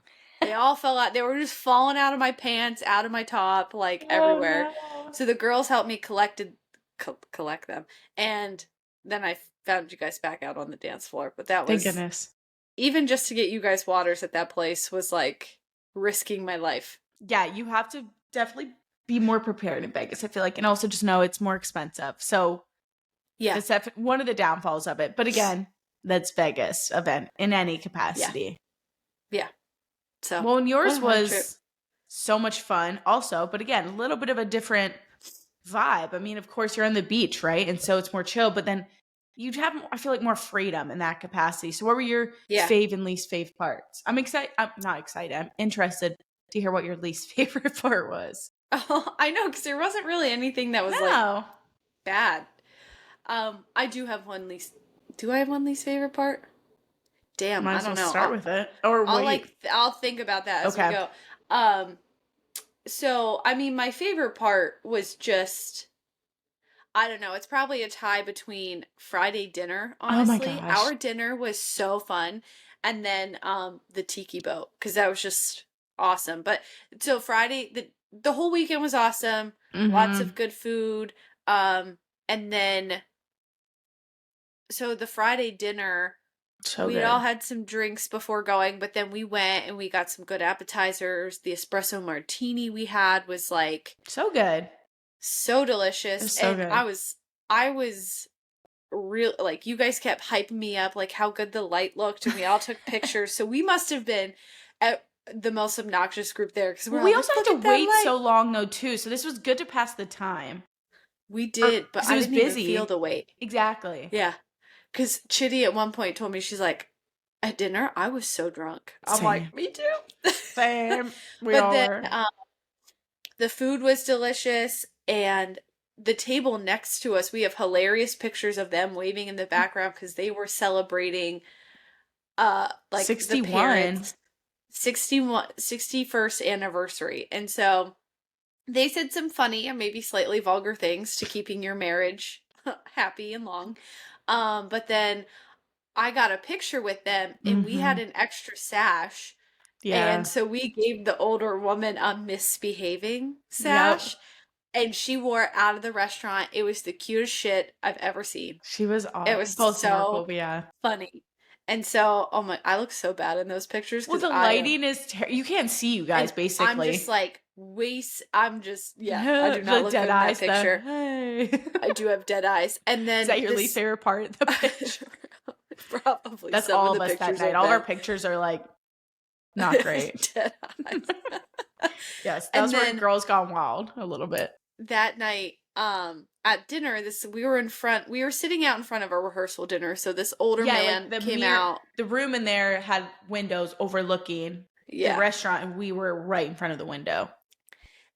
They all fell out. They were just falling out of my pants, out of my top, like Oh everywhere. no. So the girls helped me collect them. And then I found you guys back out on the dance floor. But that Thank was, goodness. even just to get you guys waters at that place was like risking my life. Yeah, you have to definitely be more prepared in Vegas, I feel like. And also just know it's more expensive. So Yeah. that's one of the downfalls of it. But again, that's Vegas event in any Yeah. capacity. Yeah. So, Well, and what yours a fun trip. was so much fun also, but again, a little bit of a different vibe. I mean, of course, you're on the beach, right? And so it's more chill, but then you'd have, I feel like, more freedom in that capacity. So what were your Yeah. fave and least fave parts? I'm excited. I'm not excited. I'm interested to hear what your least favorite part was. Oh, I know, because there wasn't really anything that was like No. bad. I do have one least. Do I have one least favorite part? Damn, Might I as well don't know. start with it. Or wait. I'll think about that as we Okay. go. Um, so I mean, my favorite part was just, I don't know, it's probably a tie between Friday dinner, Oh my honestly. gosh. Our dinner was so fun. And then the tiki boat, because that was just awesome. But so Friday, the whole weekend was awesome. Lots Mm-hmm. of good food. And then so the Friday dinner, So we'd all good. had some drinks before going, but then we went and we got some good appetizers. The espresso martini we had was like So good. so It delicious. was so And good. I was real, like, you guys kept hyping me up, like how good the light looked, and we all took pictures. So we must have been at the most obnoxious group there, because we're Well, all we like, also had look to at that wait light. so long though too. So this was good to pass the time. We Or did, but because it I was didn't even feel busy. the wait. Exactly. Yeah. Because Chitty at one point told me, she's like, at dinner, I was so drunk. I'm Same. like, me too. Same. We But all then were. the food was delicious, and the table next to us, we have hilarious pictures of them waving in the background because they were celebrating like the 61. parents' 61st anniversary. And so they said some funny and maybe slightly vulgar things to keeping your marriage happy and long. But then I got a picture with them, and we Mm-hmm. had an extra sash. And Yeah. so we gave the older woman a misbehaving Yep. sash, and she wore it out of the restaurant. It was the cutest shit I've ever seen. She was It was both hysterical, so but yeah. funny. And so, oh my, I look so bad in those pictures Well, because the I am, lighting is you can't see you and guys I'm just basically. like I'm just, yeah, I do not The look dead good in that eyes, the picture. hey. I do have dead eyes. And Is then that your least this, favorite part? The picture. probably That's some all of of the us that pictures night. of All of our them. pictures are like not great. Dead eyes. Yes, And that's where then girls gone wild a little bit. that night, at dinner, we were sitting out in front of our rehearsal dinner. So this older Yeah, like man came out. the room in there had windows overlooking the Yeah. restaurant, and we were right in front of the window.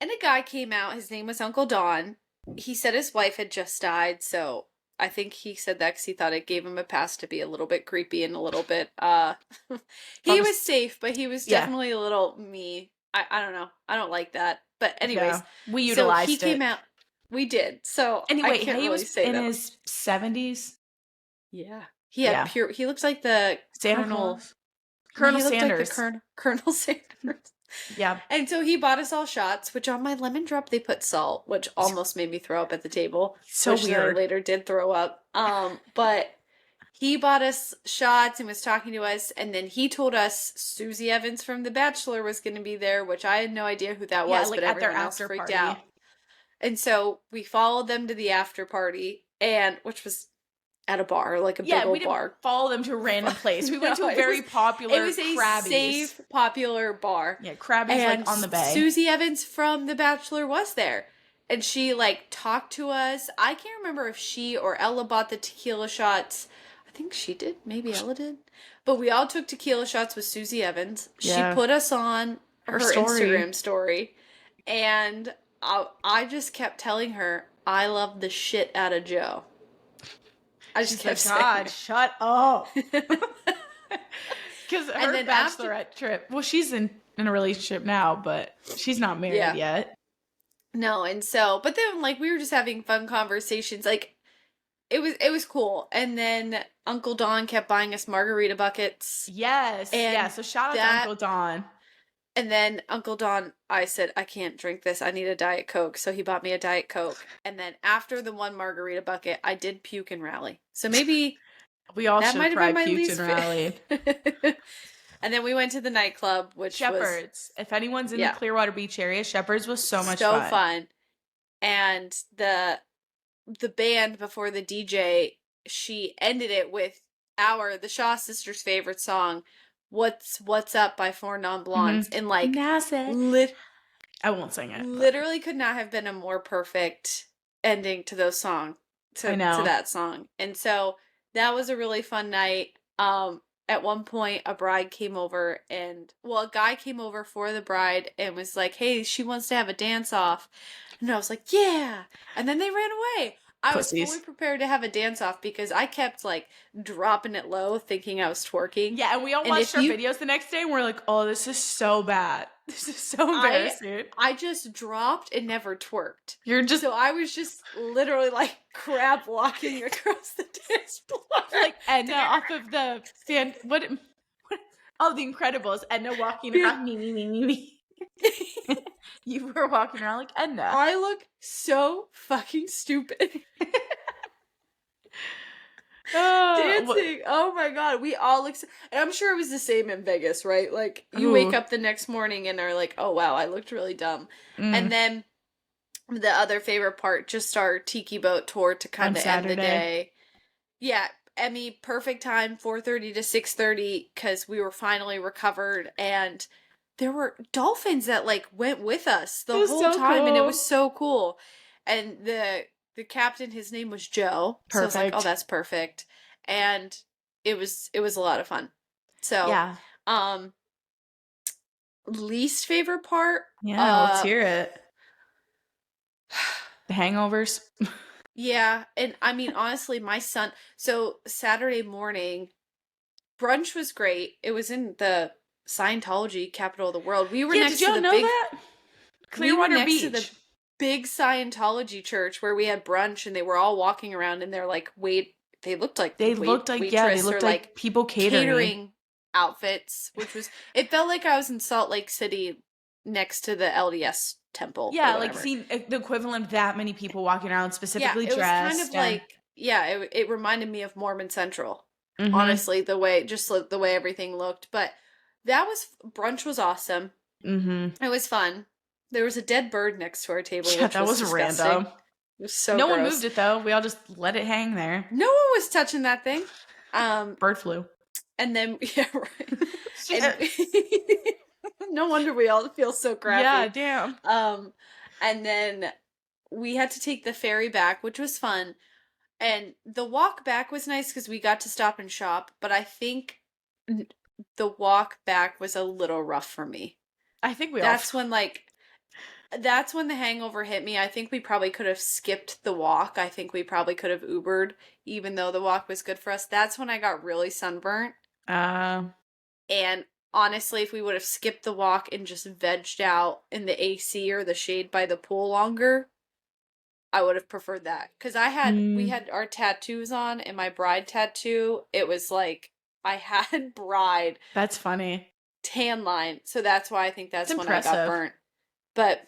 And a guy came out. His name was Uncle Don. He said his wife had just died, so I think he said that because he thought it gave him a pass to be a little bit creepy and a little bit he Probably, was safe, but he was yeah, definitely a little me. I don't know. I don't like that. But anyways, yeah. We so he utilized came it. out. We did. So I Anyway, can't he really was say in that. his 70s. Yeah. He had Yeah. pure, he looks like the Santa Colonel. Claus. No, Colonel he looked like the Sanders. Colonel Sanders. Yeah. And so he bought us all shots, which on my lemon drop they put salt, which almost made me throw up at the table, So which then I weird. later did throw up. But he bought us shots and was talking to us, and then he told us Susie Evans from The Bachelor was going to be there, which I had no idea who that Yeah, was, like but at their everyone else after freaked party. out. And so we followed them to the after party, and which was at a bar, like a big Yeah, we old didn't bar. follow them to a random place. We went to No, a very it popular was a Krabby's. safe, popular bar. Yeah, Krabby's like And on the bay. Susie Evans from The Bachelor was there. And she like talked to us. I can't remember if she or Ella bought the tequila shots. I think she did. Maybe Ella did. But we all took tequila shots with Susie Evans. She Yeah. put us on Her her story. Instagram story. And I just kept telling her, I love the shit out of Joe. I just She's kept like, saying God, shut up. it. Because And her then bachelorette trip, well, she's in a relationship now, but she's not married Yeah. yet. No, and so, but then like we were just having fun conversations. Like it was cool. And then Uncle Don kept buying us margarita buckets. Yes. And yeah. So shout out to that- Uncle Don. And then Uncle Don, I said, I can't drink this. I need a Diet Coke. So he bought me a Diet Coke. And then after the one margarita bucket, I did puke and rally. So maybe We all that should might have have been probably my puked least and rallied. And then we went to the nightclub, which was Shepherds. If anyone's in the Clearwater Beach area, Shepherds was so much fun. And the band before the DJ, she ended it with the Shaw sisters' favorite song, What's Up by Four Non Blondes. And like I won't sing it. Literally could not have been a more perfect ending to those songs. To that song. And so that was a really fun night. At one point a bride came over a guy came over for the bride and was like, hey, she wants to have a dance off. And I was like, yeah. And then they ran away. I was fully prepared to have a dance off because I kept like dropping it low thinking I was twerking. Yeah, and we all watched our videos the next day and we're like, oh, this is so bad. This is so embarrassing. I just dropped and never twerked. So I was just literally like crab walking across the dance floor. Like Edna off of the stand. Oh, The Incredibles. Edna walking around. Me. You were walking around like Edna. I look so fucking stupid. Dancing. Oh my god. We all look and I'm sure it was the same in Vegas, right? Like you wake up the next morning and are like, oh wow, I looked really dumb. And then the other favorite part, just our tiki boat tour to kind of end the day. Yeah, Emmy, perfect time, 4:30 to 6:30, because we were finally recovered, and there were dolphins that like went with us the whole time, and it was so cool. And the captain, his name was Joe. Perfect. So I was like, oh, that's perfect. And it was a lot of fun. So yeah. Least favorite part? Yeah, let's hear it. The hangovers. Yeah, and I mean honestly, my son, so Saturday morning brunch was great. It was in the Scientology capital of the world. We were next did to y'all know that? Clearwater Beach. To the big Scientology church where we had brunch and they were all walking around in their like they looked like people catering outfits, which was it felt like I was in Salt Lake City next to the LDS temple. Yeah, like seeing the equivalent of that many people walking around specifically dressed. It was kind of like it reminded me of Mormon Central. Honestly, the way everything looked, but brunch was awesome. It was fun. There was a dead bird next to our table. Yeah, that was disgusting. random. It was so no gross. one moved it though. We all just let it hang there. No one was touching that thing. Bird flu. And then right. No wonder we all feel so crappy. Yeah, damn. And then we had to take the ferry back, which was fun. And the walk back was nice because we got to stop and shop, but I think the walk back was a little rough for me. I think that's when the hangover hit me. I think we probably could have skipped the walk. I think we probably could have Ubered, even though the walk was good for us. That's when I got really sunburnt. And honestly, if we would have skipped the walk and just vegged out in the AC or the shade by the pool longer, I would have preferred that. Because we Mm, had our tattoos on, and my bride tattoo, it was like, I had bride that's funny. tan line. So that's why I think It's that's when I got impressive. burnt. But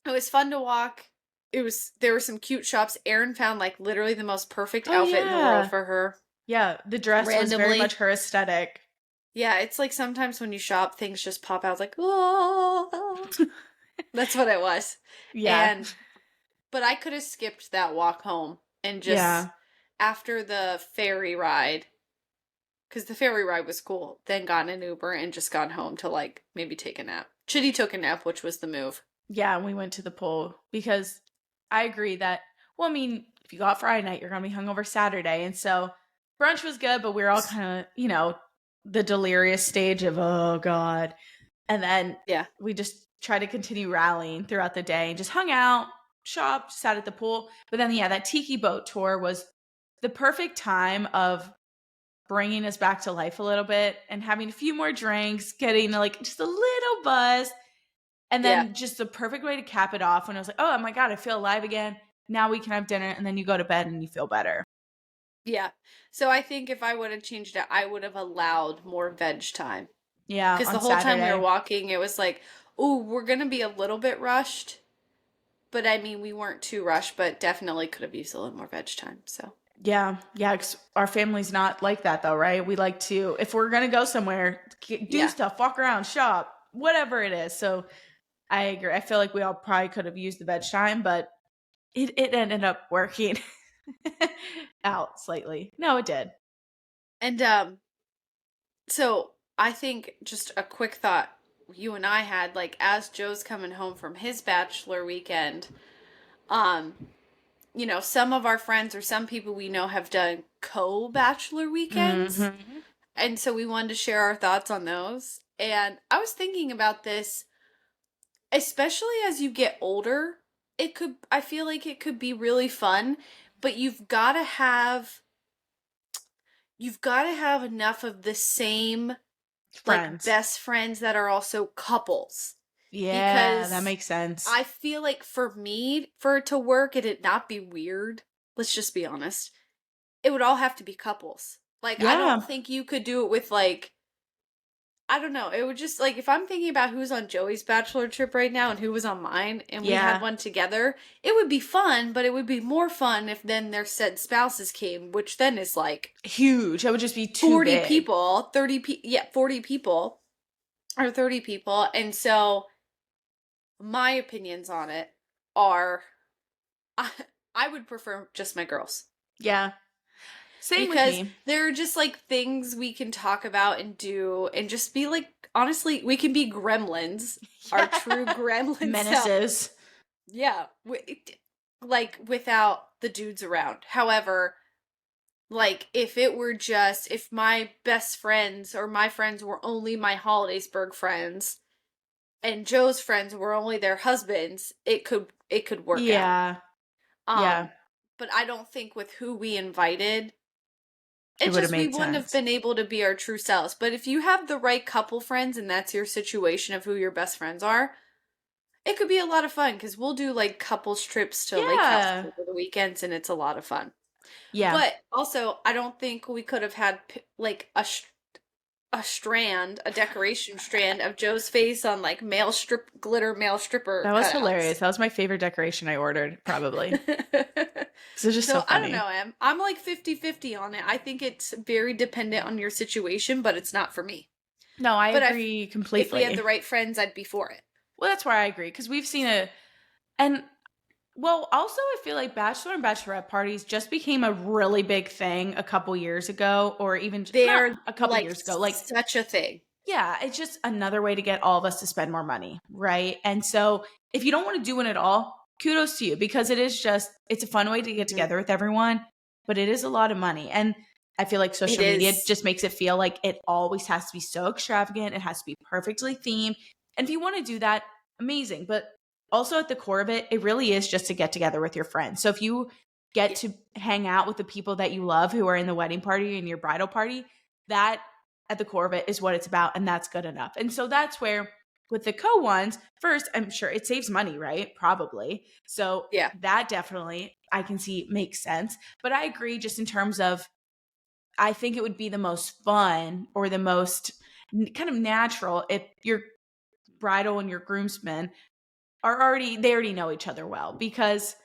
it was fun to walk. There were some cute shops. Erin found like literally the most perfect Oh, outfit in the world yeah. for her Yeah, the dress was very much randomly. her aesthetic. Yeah, it's like sometimes when you shop, things just pop out. It's like, oh, that's what it was. Yeah. And, but I could have skipped that walk home and just Yeah. after the ferry ride, because the ferry ride was cool, then gotten an Uber and just gone home to like maybe take a nap. Chitty took a nap, which was the move. Yeah, we went to the pool because I agree that, well, I mean, if you go out Friday night, you're going to be hungover Saturday. And so brunch was good, but we were all kind of, the delirious stage of, oh, God. And then Yeah. we just tried to continue rallying throughout the day and just hung out, shopped, sat at the pool. But then, yeah, that tiki boat tour was the perfect time of bringing us back to life a little bit and having a few more drinks, getting like just a little buzz. And Yeah. then just the perfect way to cap it off when I was like, oh my God, I feel alive again. Now we can have dinner. And then you go to bed and you feel better. Yeah. So I think if I would have changed it, I would have allowed more veg time. Yeah, Because on the whole time we were Saturday. walking, it was like, oh, we're going to be a little bit rushed. But I mean, we weren't too rushed, but definitely could have used a little more veg time. So, Yeah, yeah, 'cause our family's not like that though, right? We like to, if we're gonna go somewhere, do yeah. stuff, walk around, shop, whatever it is. So I agree. I feel like we all probably could have used the veg time, but it ended up working out slightly. No, it did. And so I think just a quick thought you and I had, like, as Joe's coming home from his bachelor weekend, um, some of our friends or some people we know have done co-bachelor weekends. Hmm. And so we wanted to share our thoughts on those. And I was thinking about this, especially as you get older, I feel like it could be really fun, but you've got to have enough of the same like Friends. best friends that are also couples. Yeah, that Because makes sense. I feel like for me, for it to work and it not be weird, let's just be honest, it would all have to be couples. Like, I don't Yeah, think you could do it with like, I don't know. It would just like if I'm thinking about who's on Joey's bachelor trip right now and who was on mine and we had yeah, one together, it would be fun, but it would be more fun if then their said spouses came, which then is like huge. That would just be too 40 big. people, 40 people or 30 people. And so my opinions on it are I, I would prefer just my girls Yeah, same with because me. there are just like things we can talk about and do and just be like honestly we can be gremlins, our true Yeah, gremlin self. menaces. Yeah, like without the dudes around. However, like if my best friends or my friends were only my Hollidaysburg friends and Joe's friends were only their husbands, it could work out. Yeah, yeah, Um, but I don't think with who we invited, it it's would have just we made wouldn't have sense. been able to be our true selves. But if you have the right couple friends and that's your situation of who your best friends are, it could be a lot of fun because we'll do like couples trips to lake houses Yeah, over the weekends and it's a lot of fun. yeah. But also, I don't think we could have had like a decoration strand of Joe's face on like glitter male stripper That was cutouts. hilarious. That was my favorite decoration I ordered, probably. 'Cause it's just so So I don't funny. know, I'm like 50-50 on it. I think it's very dependent on your situation, but it's not for me. No, I But agree if we had the completely. right friends, I'd be for it. Well, that's where I agree because we've seen it. And well, also, I feel like bachelor and bachelorette parties just became a really big thing a couple years ago, or even not They're a couple like years ago. Like, such a thing. yeah, it's just another way to get all of us to spend more money, right? And so if you don't want to do it at all, kudos to you because it's a fun way to get Mhm. together with everyone, but it is a lot of money. And I feel like It social media is. just makes it feel like it always has to be so extravagant. It has to be perfectly themed. And if you want to do that, amazing. But also at the core of it, it really is just to get together with your friends. So if you get Yeah. to hang out with the people that you love who are in the wedding party and your bridal party, that at the core of it is what it's about, and that's good enough. And so that's where with the co ones, first, I'm sure it saves money, right? Probably. So Yeah. that definitely I can see makes sense. But I agree just in terms of I think it would be the most fun or the most kind of natural if your bridal and your groomsmen they already know each other well, because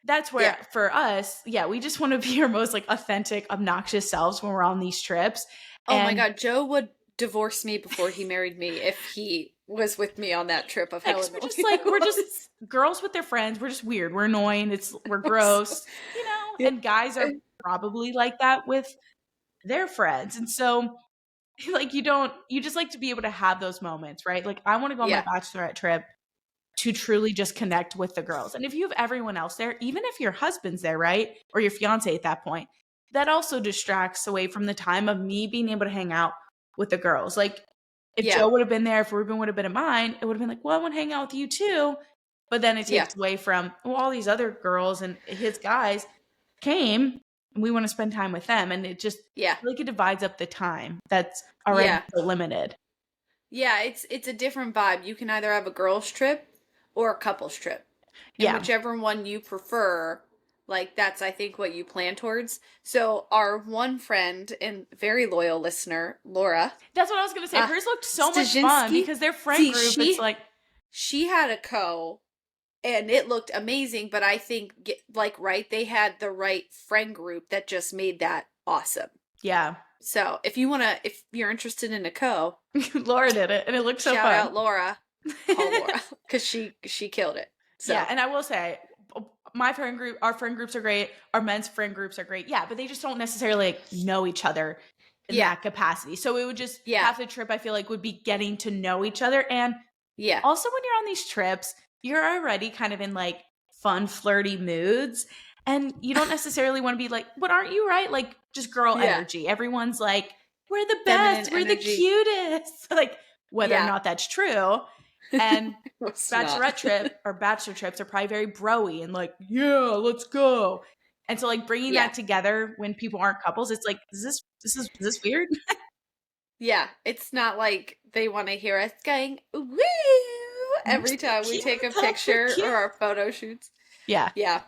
that's Yeah. where for us, yeah, we just want to be our most like authentic, obnoxious selves when we're on these trips. Oh my And god, Joe would divorce me before he married me if he was with me on that trip of yeah, how because annoying I we're just was. girls with their friends. We're just weird. We're annoying. We're So, gross, you know. yeah. And guys are probably like that with their friends, and so like you just like to be able to have those moments, right? Like I want to go on my Yeah. bachelorette trip to truly just connect with the girls. And if you have everyone else there, even if your husband's there, right? Or your fiance at that point, that also distracts away from the time of me being able to hang out with the girls. Like if Yeah. Joe would have been there, if Ruben would have been at mine, it would have been like, well, I want to hang out with you too. But then it Yeah. takes away from, well, all these other girls and his guys came and we want to spend time with them. And it just, Yeah. I feel like it divides up the time that's already Yeah. so limited. Yeah, it's a different vibe. You can either have a girls trip or a couples trip. And Yeah. whichever one you prefer, like that's I think what you plan towards. So our one friend and very loyal listener, Laura, That's what I was going to say. uh Hers looked so much fun Stajinski, because their friend see group, it's she like, she had a co and it looked amazing, but I think like right, they had the right friend group that just made that awesome. yeah. So if you're interested in a co, Laura did it and it looked so shout fun. out Laura, call Laura because she killed it. Yeah. So And I will say, my friend group, our friend groups are great. Our men's friend groups are great. Yeah. But they just don't necessarily like, know each other in yeah, that capacity. So it would just, yeah, half the trip, I feel like, would be getting to know each other. And yeah, also, when you're on these trips, you're already kind of in like fun, flirty moods. And you don't necessarily want to be like, but aren't you right? Like, just girl yeah. energy. Everyone's like, we're the Feminine best, we're the energy. cutest. Like, whether or Yeah, not that's true. And was not. bachelorette trip or bachelor trips are probably very broy and like, yeah, let's go. And so, like, bringing Yeah, that together when people aren't couples, it's like, is this weird? yeah. It's not like they want to hear us going woo every time we Cute, take a we're picture cute. or our photo shoots. Yeah. Yeah.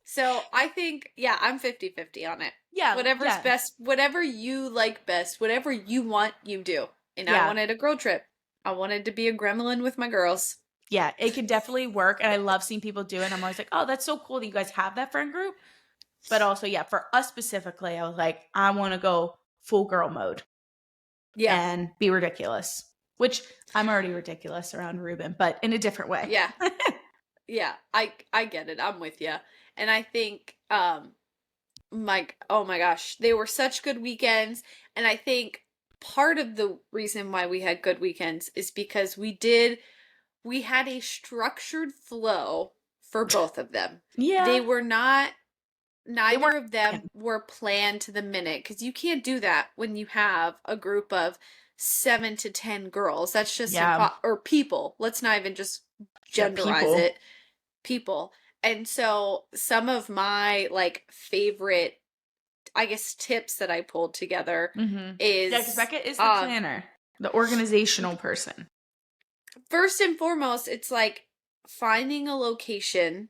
So I think, yeah, I'm 50-50 on it. Yeah. Whatever's Yeah. best, whatever you like best, whatever you want, you do. And I Yeah. wanted a girl trip. I wanted to be a gremlin with my girls. Yeah, it could definitely work. And I love seeing people do it. I'm always like, oh, that's so cool that you guys have that friend group. But also, yeah, for us specifically, I was like, I want to go full girl mode Yeah. and be ridiculous, which I'm already ridiculous around Ruben, but in a different way. Yeah. Yeah. I get it. I'm with you. And I think oh my gosh, they were such good weekends, and I think part of the reason why we had good weekends is because we had a structured flow for both of them. They Yeah. were not They neither weren't of them planned. were planned to the minute because you can't do that when you have a group of 7 to 10 girls. That's just Yeah. or people. Let's not even just Yeah. genderize People. it. People. And so some of my like favorite I guess tips that I pulled together Mm-hmm. Yeah, because is Becca is the planner, the organizational person. first and foremost, it's like finding a location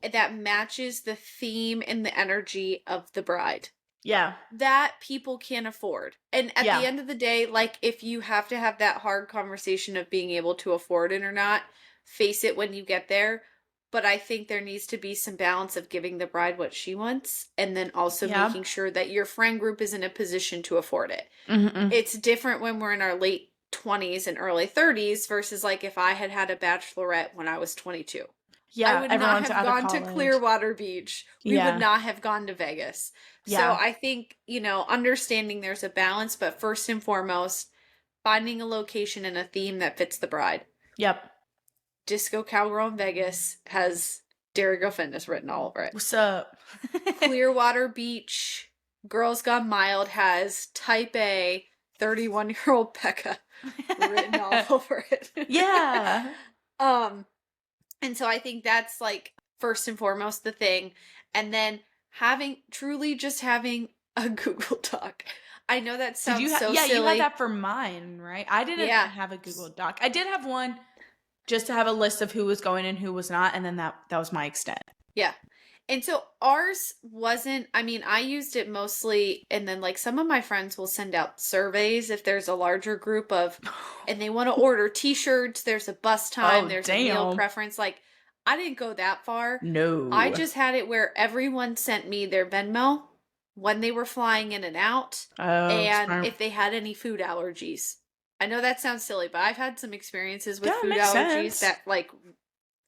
that matches the theme and the energy of the bride Yeah. that people can afford. And at the Yeah. end of the day, like if you have to have that hard conversation of being able to afford it or not, face it when you get there. But I think there needs to be some balance of giving the bride what she wants and then also Yeah. making sure that your friend group is in a position to afford it. Mm-hmm. It's different when we're in our late 20s and early 30s versus like if I had had a bachelorette when I was 22. I Yeah. would not Everyone's have out of gone to college. Clearwater Beach. We would Yeah. not have gone to Vegas. So Yeah. I think, understanding there's a balance, but first and foremost, finding a location and a theme that fits the bride. Yep. Disco Cowgirl in Vegas has Dairy Girl Fitness written all over it. What's up? Clearwater Beach, Girls Gone Mild has Type A 31-year-old Becca written all over it. Yeah. And so I think that's like first and foremost the thing. And then having a Google Doc. I know that Did sounds you so yeah, you had silly. that for mine, right? I didn't Yeah. have a Google Doc. I did have one just to have a list of who was going and who was not, and then that was my extent. Yeah. And so ours wasn't, I mean, I used it mostly, and then like some of my friends will send out surveys if there's a larger group of, and they want to order t-shirts, there's a bus time, Oh, there's a meal damn. preference. Like, I didn't go that far. I No. just had it where everyone sent me their Venmo when they were flying in and out, Oh, and smart. if they had any food allergies. I know that sounds silly, but I've had some experiences with Yeah, it food makes allergies sense. that like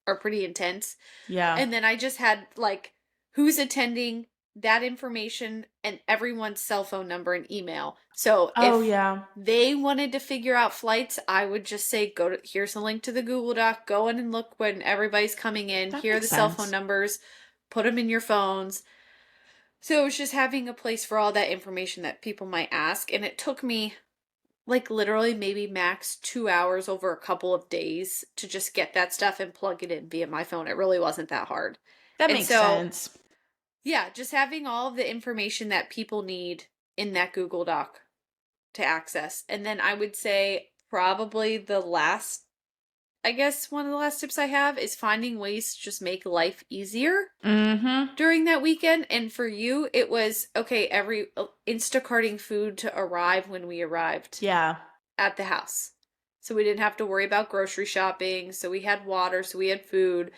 are pretty intense. Yeah. And then I just had like who's attending, that information, and everyone's cell phone number and email. So Oh, if yeah. they wanted to figure out flights, I would just say, go to, here's a link to the Google Doc, go in and look when everybody's coming in. That Here are makes the cell phone sense. numbers, put them in your phones. So it was just having a place for all that information that people might ask. And it took me like literally maybe max 2 hours over a couple of days to just get that stuff and plug it in via my phone. It really wasn't that hard. That And makes so, sense. yeah, just having all of the information that people need in that Google Doc to access. And then I would say probably the last, I guess one of the last tips I have is finding ways to just make life easier Mm-hmm. during that weekend. And for you, it was okay, Instacarting food to arrive when we arrived Yeah. at the house. So we didn't have to worry about grocery shopping. So we had water, so we had food.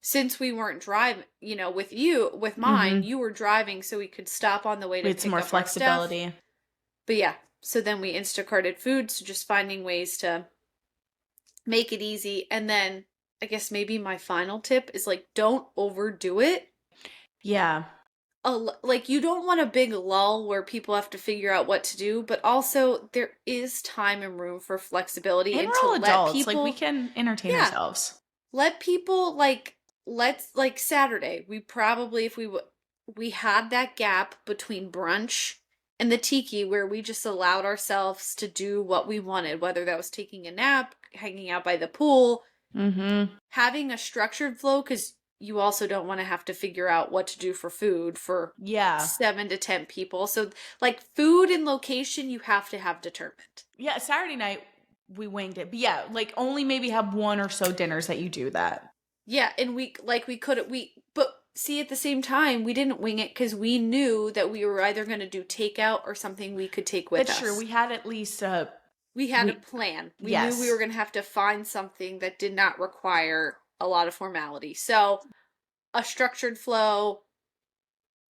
Since we weren't driving, with mine, Mm-hmm. you were driving so we could stop on the way We to had some pick more up our stuff. flexibility. But yeah, so then we Instacarted food, so just finding ways to make it easy. And then I guess maybe my final tip is like don't overdo it. Yeah. Like you don't want a big lull where people have to figure out what to do, but also there is time and room for flexibility And and we're to all let adults. Like, we people, can entertain yeah, ourselves. let people like let's like Saturday. We probably if we had that gap between brunch and the tiki where we just allowed ourselves to do what we wanted, whether that was taking a nap, hanging out by the pool, Mm-hmm. having a structured flow cuz you also don't want to have to figure out what to do for food for Yeah. 7 to 10 people. So like food and location you have to have determined. Yeah, Saturday night, we winged it. But yeah, like, only maybe have one or so dinners that you do that. Yeah, and we could we but see at the same time we didn't wing it because we knew that we were either going to do takeout or something we could take with That's true. us. We had at least We had a we plan. We knew we were yes. going to have to find something that did not require a lot of formality. So a structured flow,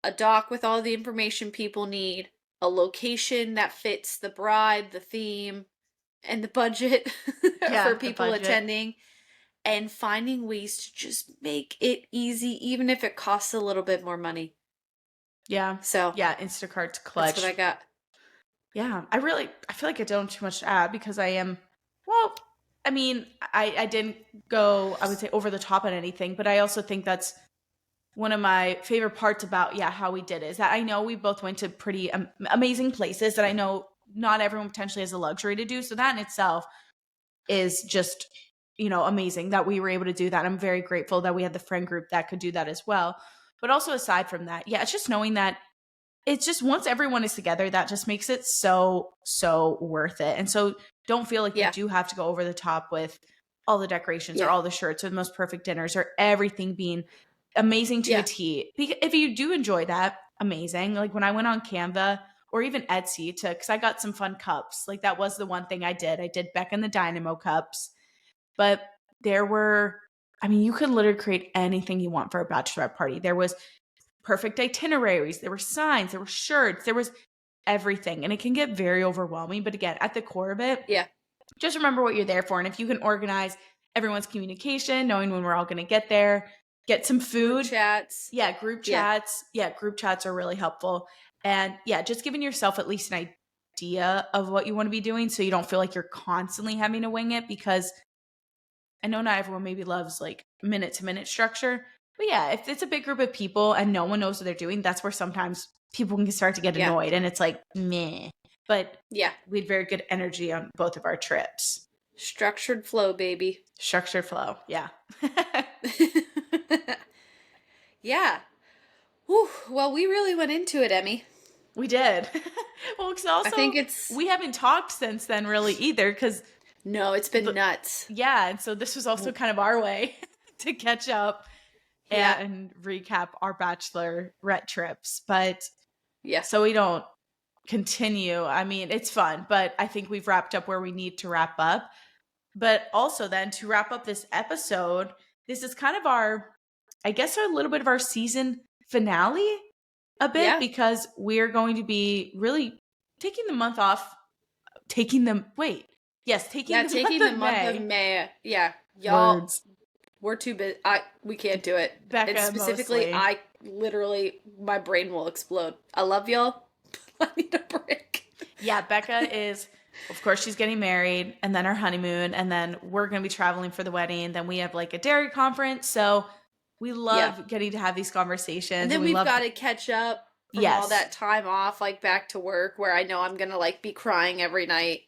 a doc with all the information people need, a location that fits the bride, the theme, and the budget for Yeah, the people budget. attending, and finding ways to just make it easy, even if it costs a little bit more money. Yeah. So Yeah, Instacart's that's what I clutch. got. Yeah, I feel like I don't have too much to add because I am, well, I mean, I didn't go, I would say, over the top on anything, but I also think that's one of my favorite parts about, yeah, how we did it is that I know we both went to pretty amazing places that I know not everyone potentially has the luxury to do. So that in itself is just, amazing that we were able to do that. I'm very grateful that we had the friend group that could do that as well. But also aside from that, yeah, it's just knowing that it's just once everyone is together, that just makes it so, so worth it. And so don't feel like you Yeah. do have to go over the top with all the decorations or Yeah. all the shirts or the most perfect dinners or everything being amazing to a Yeah. T. If you do enjoy that, amazing. Like when I went on Canva or even Etsy because I got some fun cups. Like that was the one thing I did. I did Becca and the Dynamo cups, but there were, I mean, you could literally create anything you want for a bachelorette party. There was perfect itineraries, there were signs, there were shirts, there was everything. And it can get very overwhelming. But again, at the core of it, Yeah. just remember what you're there for. And if you can organize everyone's communication, knowing when we're all going to get there, get some Group food. chats. Yeah, group Yeah. chats. Yeah, group chats are really helpful. And yeah, just giving yourself at least an idea of what you want to be doing so you don't feel like you're constantly having to wing it because I know not everyone maybe loves like minute to minute structure. But yeah, if it's a big group of people and no one knows what they're doing, that's where sometimes people can start to get Yeah. annoyed and it's like, meh. But Yeah. we had very good energy on both of our trips. Structured flow, baby. Structured flow. Yeah. Yeah. Whew. Well, we really went into it, Emmy. We did. Well, because I also think it's we haven't talked since then really either because no, it's been the nuts. yeah, and so this was also kind of our way to catch up Yeah. and recap our bachelorette trips. But Yeah. so we don't continue. I mean, it's fun, but I think we've wrapped up where we need to wrap up. But also then to wrap up this episode, this is kind of our, I guess, a little bit of our season finale a bit Yeah. because we're going to be really taking the month off, taking them, wait, yes, taking Yeah, the month taking the of month of May. May. Yeah. Y'all, Words. we're too busy. We can't do it. And Becca specifically, mostly. I literally my brain will explode. I love y'all. I need a break. Yeah, Becca is, of course, she's getting married and then our honeymoon, and then we're going to be traveling for the wedding. Then we have like a dairy conference. So we Yeah. love getting to have these And conversations and then we we've love, got to catch up from all yes, that time off, like back to work where I know I'm going to like be crying every night.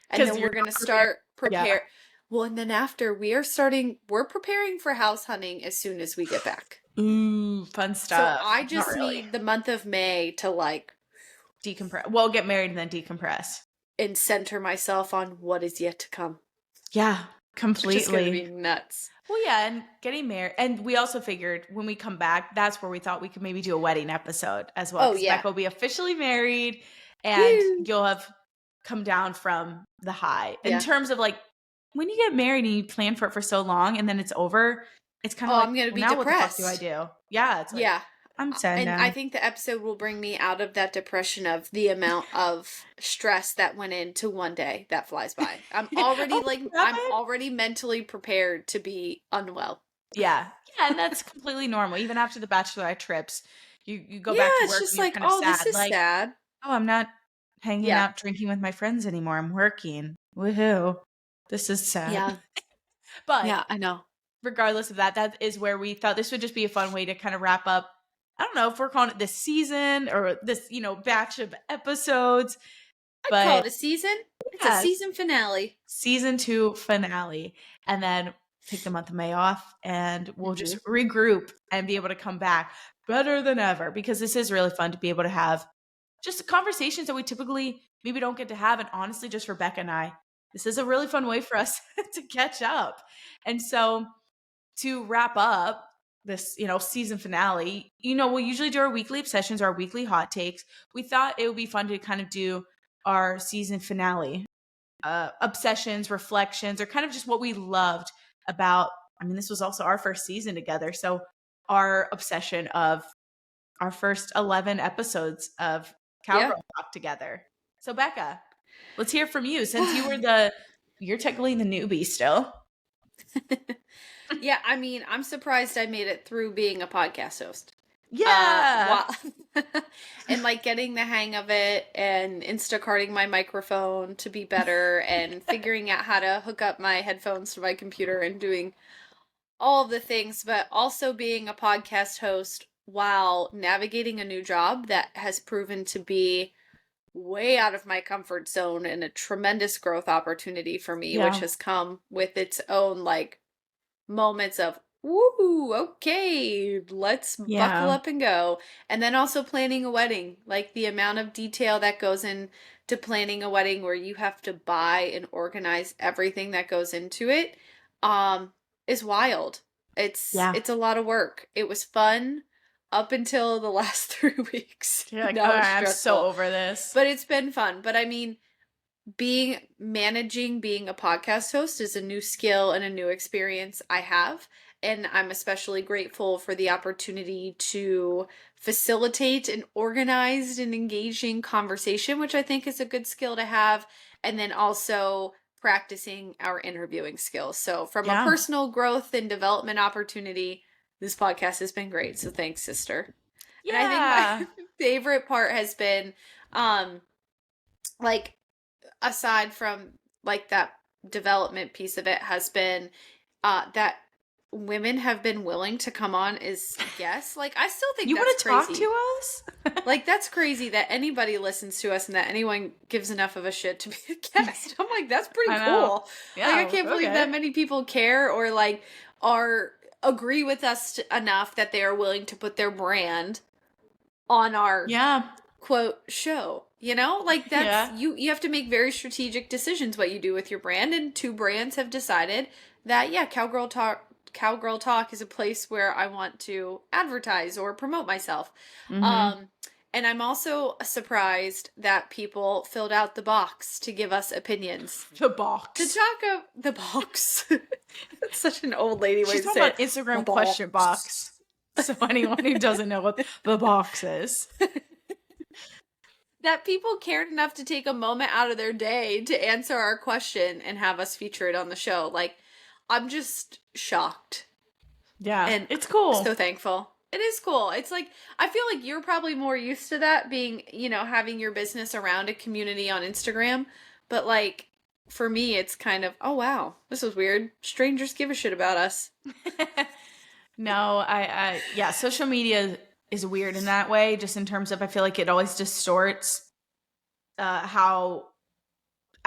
And because then you're we're going to not prepared. start Yeah. prepare. Well, and then after we're preparing for house hunting as soon as we get back. Ooh, fun So stuff. I Not just really. need the month of May to like Decompress. Well, get married and then decompress. and center myself on what is yet to come, Yeah, which is going to be completely. nuts. Well, yeah, and getting married. And we also figured when we come back, that's where we thought we could maybe do a wedding episode as well. Oh, Because yeah. Becca will be officially married and Woo! you'll have come down from the high. In Yeah. terms of like, when you get married and you plan for it for so long and then it's over, it's kind of Oh, like, I'm going to well, be now what the fuck do I depressed. do? Yeah, it's like, Yeah. I'm sad And I now. think the episode will bring me out of that depression of the amount of stress that went into one day that flies by. Oh, what I'm happened? already mentally prepared to be unwell. Yeah. Yeah, and that's completely normal. Even after the bachelorette trips, you go Yeah, back to it's work just and you're like, kind of oh, this sad. is Like, sad. oh, I'm not hanging Yeah. out drinking with my friends anymore. I'm working. Woohoo. This is sad. Yeah. But Yeah, I know. regardless of that, that is where we thought this would just be a fun way to kind of wrap up. I don't know if we're calling it this season or this, batch of episodes, I'd call but it a season. It's a yeah, season finale. season 2 finale. And then take the month of May off and we'll Hmm. just regroup and be able to come back better than ever because this is really fun to be able to have just conversations that we typically maybe don't get to have. And honestly, just for Becca and I, this is a really fun way for us to catch up. And so to wrap up this, season finale, we'll usually do our weekly obsessions, our weekly hot takes. We thought it would be fun to kind of do our season finale obsessions, reflections, or kind of just what we loved about. I mean, this was also our first season together. So our obsession of our first 11 episodes of Yeah. Cowgirl Talk together. So Becca, let's hear from you since you're technically the newbie still. Yeah, I mean, I'm surprised I made it through being a podcast host. Yeah. While and like getting the hang of it and Instacarting my microphone to be better and figuring out how to hook up my headphones to my computer and doing all of the things, but also being a podcast host while navigating a new job that has proven to be way out of my comfort zone and a tremendous growth opportunity for me, which Yeah. has come with its own like moments of woo, okay, let's buckle Yeah. up and go. And then also planning a wedding, like the amount of detail that goes into planning a wedding where you have to buy and organize everything that goes into it is wild. Yeah. It's a lot of work. It was fun up until the last 3 weeks. You're like, all Now it's right, I'm so stressful. over this. But it's been fun. But I mean, being a podcast host is a new skill and a new experience I have, and I'm especially grateful for the opportunity to facilitate an organized and engaging conversation, which I think is a good skill to have, and then also practicing our interviewing skills. So from a Yeah. personal growth and development opportunity, this podcast has been great, so thanks, sister. And I think my Yeah. favorite part has been like aside from like that development piece of it has been that women have been willing to come on as guests. Like I still think You want that's to talk crazy. to us? Like that's crazy that anybody listens to us and that anyone gives enough of a shit to be a guest. I'm like, that's pretty I know. cool. Yeah. Like I can't believe Okay. that many people care or like are agree with us enough that they are willing to put their brand on our Yeah. quote show, like that's Yeah. you have to make very strategic decisions what you do with your brand, and two brands have decided that yeah, Cowgirl Talk is a place where I want to advertise or promote myself. Mm-hmm. um and I'm also surprised that people filled out the box to give us opinions. The To box. talk of the box. That's such an old lady way She's to talking say about it. The Instagram question box. box. So anyone who doesn't know what the box is. That people cared enough to take a moment out of their day to answer our question and have us feature it on the show. Like, I'm just shocked Yeah, and it's cool. so thankful. It is cool. It's like, I feel like you're probably more used to that being, having your business around a community on Instagram. But like, for me, it's kind of, oh wow, this is weird. Strangers give a shit about us. No, yeah, social media is weird in that way, just in terms of I feel like it always distorts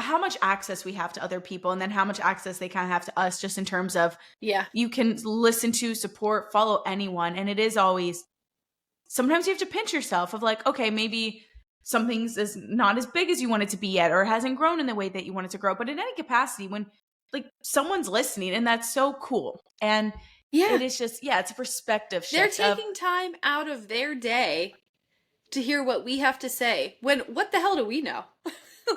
how much access we have to other people, and then how much access they kind of have to us, just in terms of Yeah. you can listen to, support, follow anyone, and it is always sometimes you have to pinch yourself of like, okay, maybe something's is not as big as you want it to be yet, or hasn't grown in the way that you want it to grow. But in any capacity, when like someone's listening, and that's so cool. And Yeah. it is just, yeah, it's a perspective They're shift of, taking time out of their day to hear what we have to say. When what the hell do we know?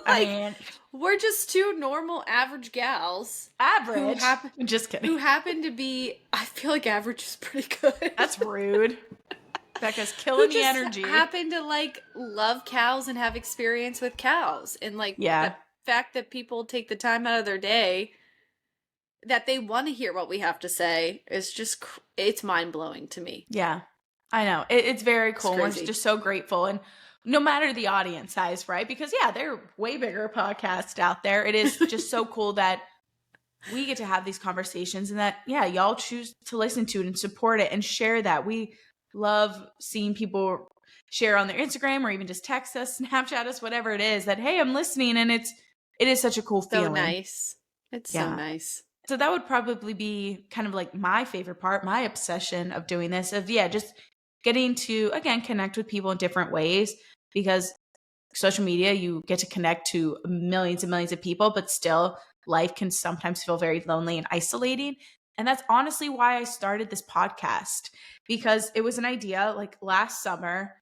I Like, mean, we're just two normal average gals who average. happen Just kidding. who happen to be, I feel like average is pretty good. That's rude. Becca's Who killing the just energy. happen to like love cows and have experience with cows, and like Yeah. the fact that people take the time out of their day that they want to hear what we have to say is just it's mind-blowing to me. Yeah, I know. It's very cool. We're Crazy. just so grateful. And no matter the audience size, right? Because, yeah, there are way bigger podcasts out there. It is just so cool that we get to have these conversations, and that, yeah, y'all choose to listen to it and support it and share that. We love seeing people share on their Instagram, or even just text us, Snapchat us, whatever it is, that, hey, I'm listening. And it is such a cool So feeling. nice. It's so Yeah. nice. So that would probably be kind of like my favorite part, my obsession of doing this, of, yeah, just getting to, again, connect with people in different ways, because social media, you get to connect to millions and millions of people, but still life can sometimes feel very lonely and isolating. And that's honestly why I started this podcast, because it was an idea like last summer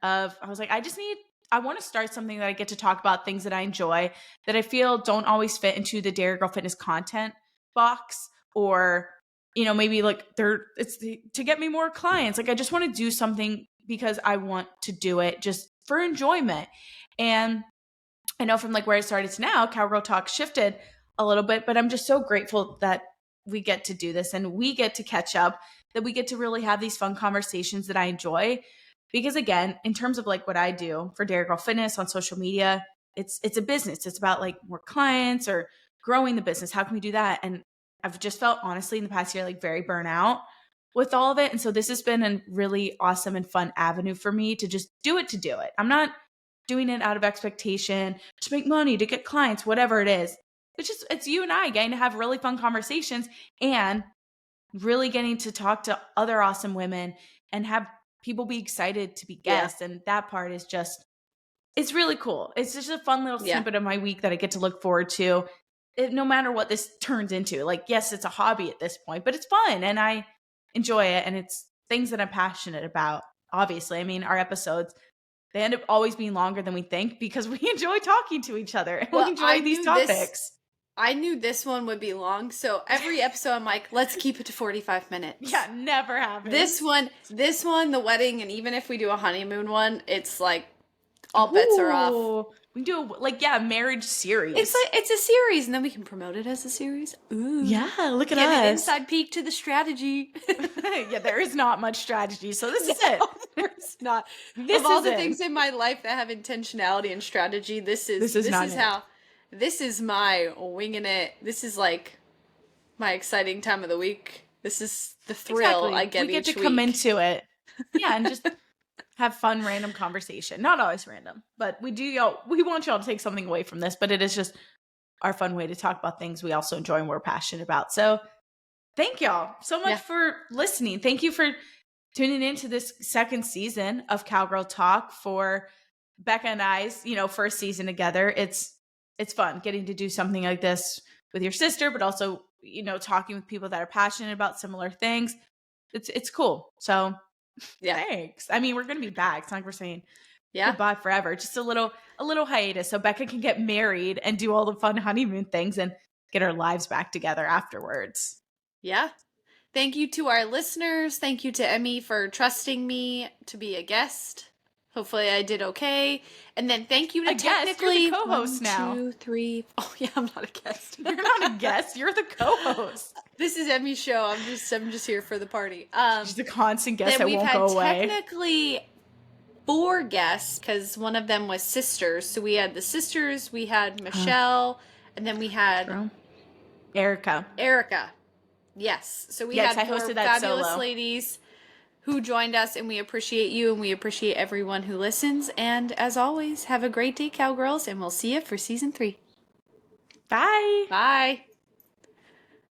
of, I was like, I want to start something that I get to talk about things that I enjoy, that I feel don't always fit into the Dairy Girl Fitness content box, or maybe like to get me more clients. Like, I just want to do something because I want to do it just for enjoyment. And I know from like where I started to now, Cowgirl Talk shifted a little bit, but I'm just so grateful that we get to do this, and we get to catch up, that we get to really have these fun conversations that I enjoy. Because again, in terms of like what I do for Dairy Girl Fitness on social media, it's a business. It's about like more clients or growing the business. How can we do that? And I've just felt, honestly, in the past year, like very burnout with all of it. And so this has been a really awesome and fun avenue for me to just do it to do it. I'm not doing it out of expectation to make money, to get clients, whatever it is. It's you and I getting to have really fun conversations, and really getting to talk to other awesome women and have people be excited to be guests. And that part is just, it's really cool. It's just a fun little snippet of my week that I get to look forward to, no matter what this turns into. Like, yes, it's a hobby at this point, but it's fun and I enjoy it. And it's things that I'm passionate about. Obviously, I mean, our episodes, they end up always being longer than we think, because we enjoy talking to each other and we enjoy these topics. I knew this one would be long, so every episode I'm like, let's keep it to 45 minutes. Yeah, never happens. This one, the wedding, and even if we do a honeymoon one, it's like all bets are off. We can do a marriage series. It's a series, and then we can promote it as a series. Ooh. Yeah, look at Give us. an inside peek to the strategy. Yeah, there is not much strategy, so this is it. There's not. Of all the things in my life that have intentionality and strategy, this is my winging it. This is like my exciting time of the week. This is the thrill I get each week. We get to come into it. Yeah, and just have fun, random conversation. Not always random, but we want y'all to take something away from this, but it is just our fun way to talk about things we also enjoy and we're passionate about. So thank y'all so much for listening. Thank you for tuning into this second season of Cowgirl Talk, for Becca and I's, first season together. It's fun getting to do something like this with your sister, but also, talking with people that are passionate about similar things. It's cool. So Yeah. thanks. I mean, we're gonna be back. It's not like we're saying Yeah. goodbye forever. Just a little hiatus so Becca can get married and do all the fun honeymoon things and get our lives back together afterwards. Yeah. Thank you to our listeners. Thank you to Emmy for trusting me to be a guest. Hopefully I did okay. And then thank you to A guest, you're the technically co-host one, now. two, three. Oh yeah, I'm not a guest. You're not a guest, you're the co-host. This is Emmy's show. I'm just here for the party. She's the constant guest Then that we've won't had go away. technically 4 guests because one of them was sisters. So we had the sisters, we had Michelle, and then we had True. Erica. Yes. So we Yes, had I 4 hosted that fabulous solo. ladies who joined us, and we appreciate you and we appreciate everyone who listens. And as always, have a great day, cowgirls, and we'll see you for season 3. Bye. Bye.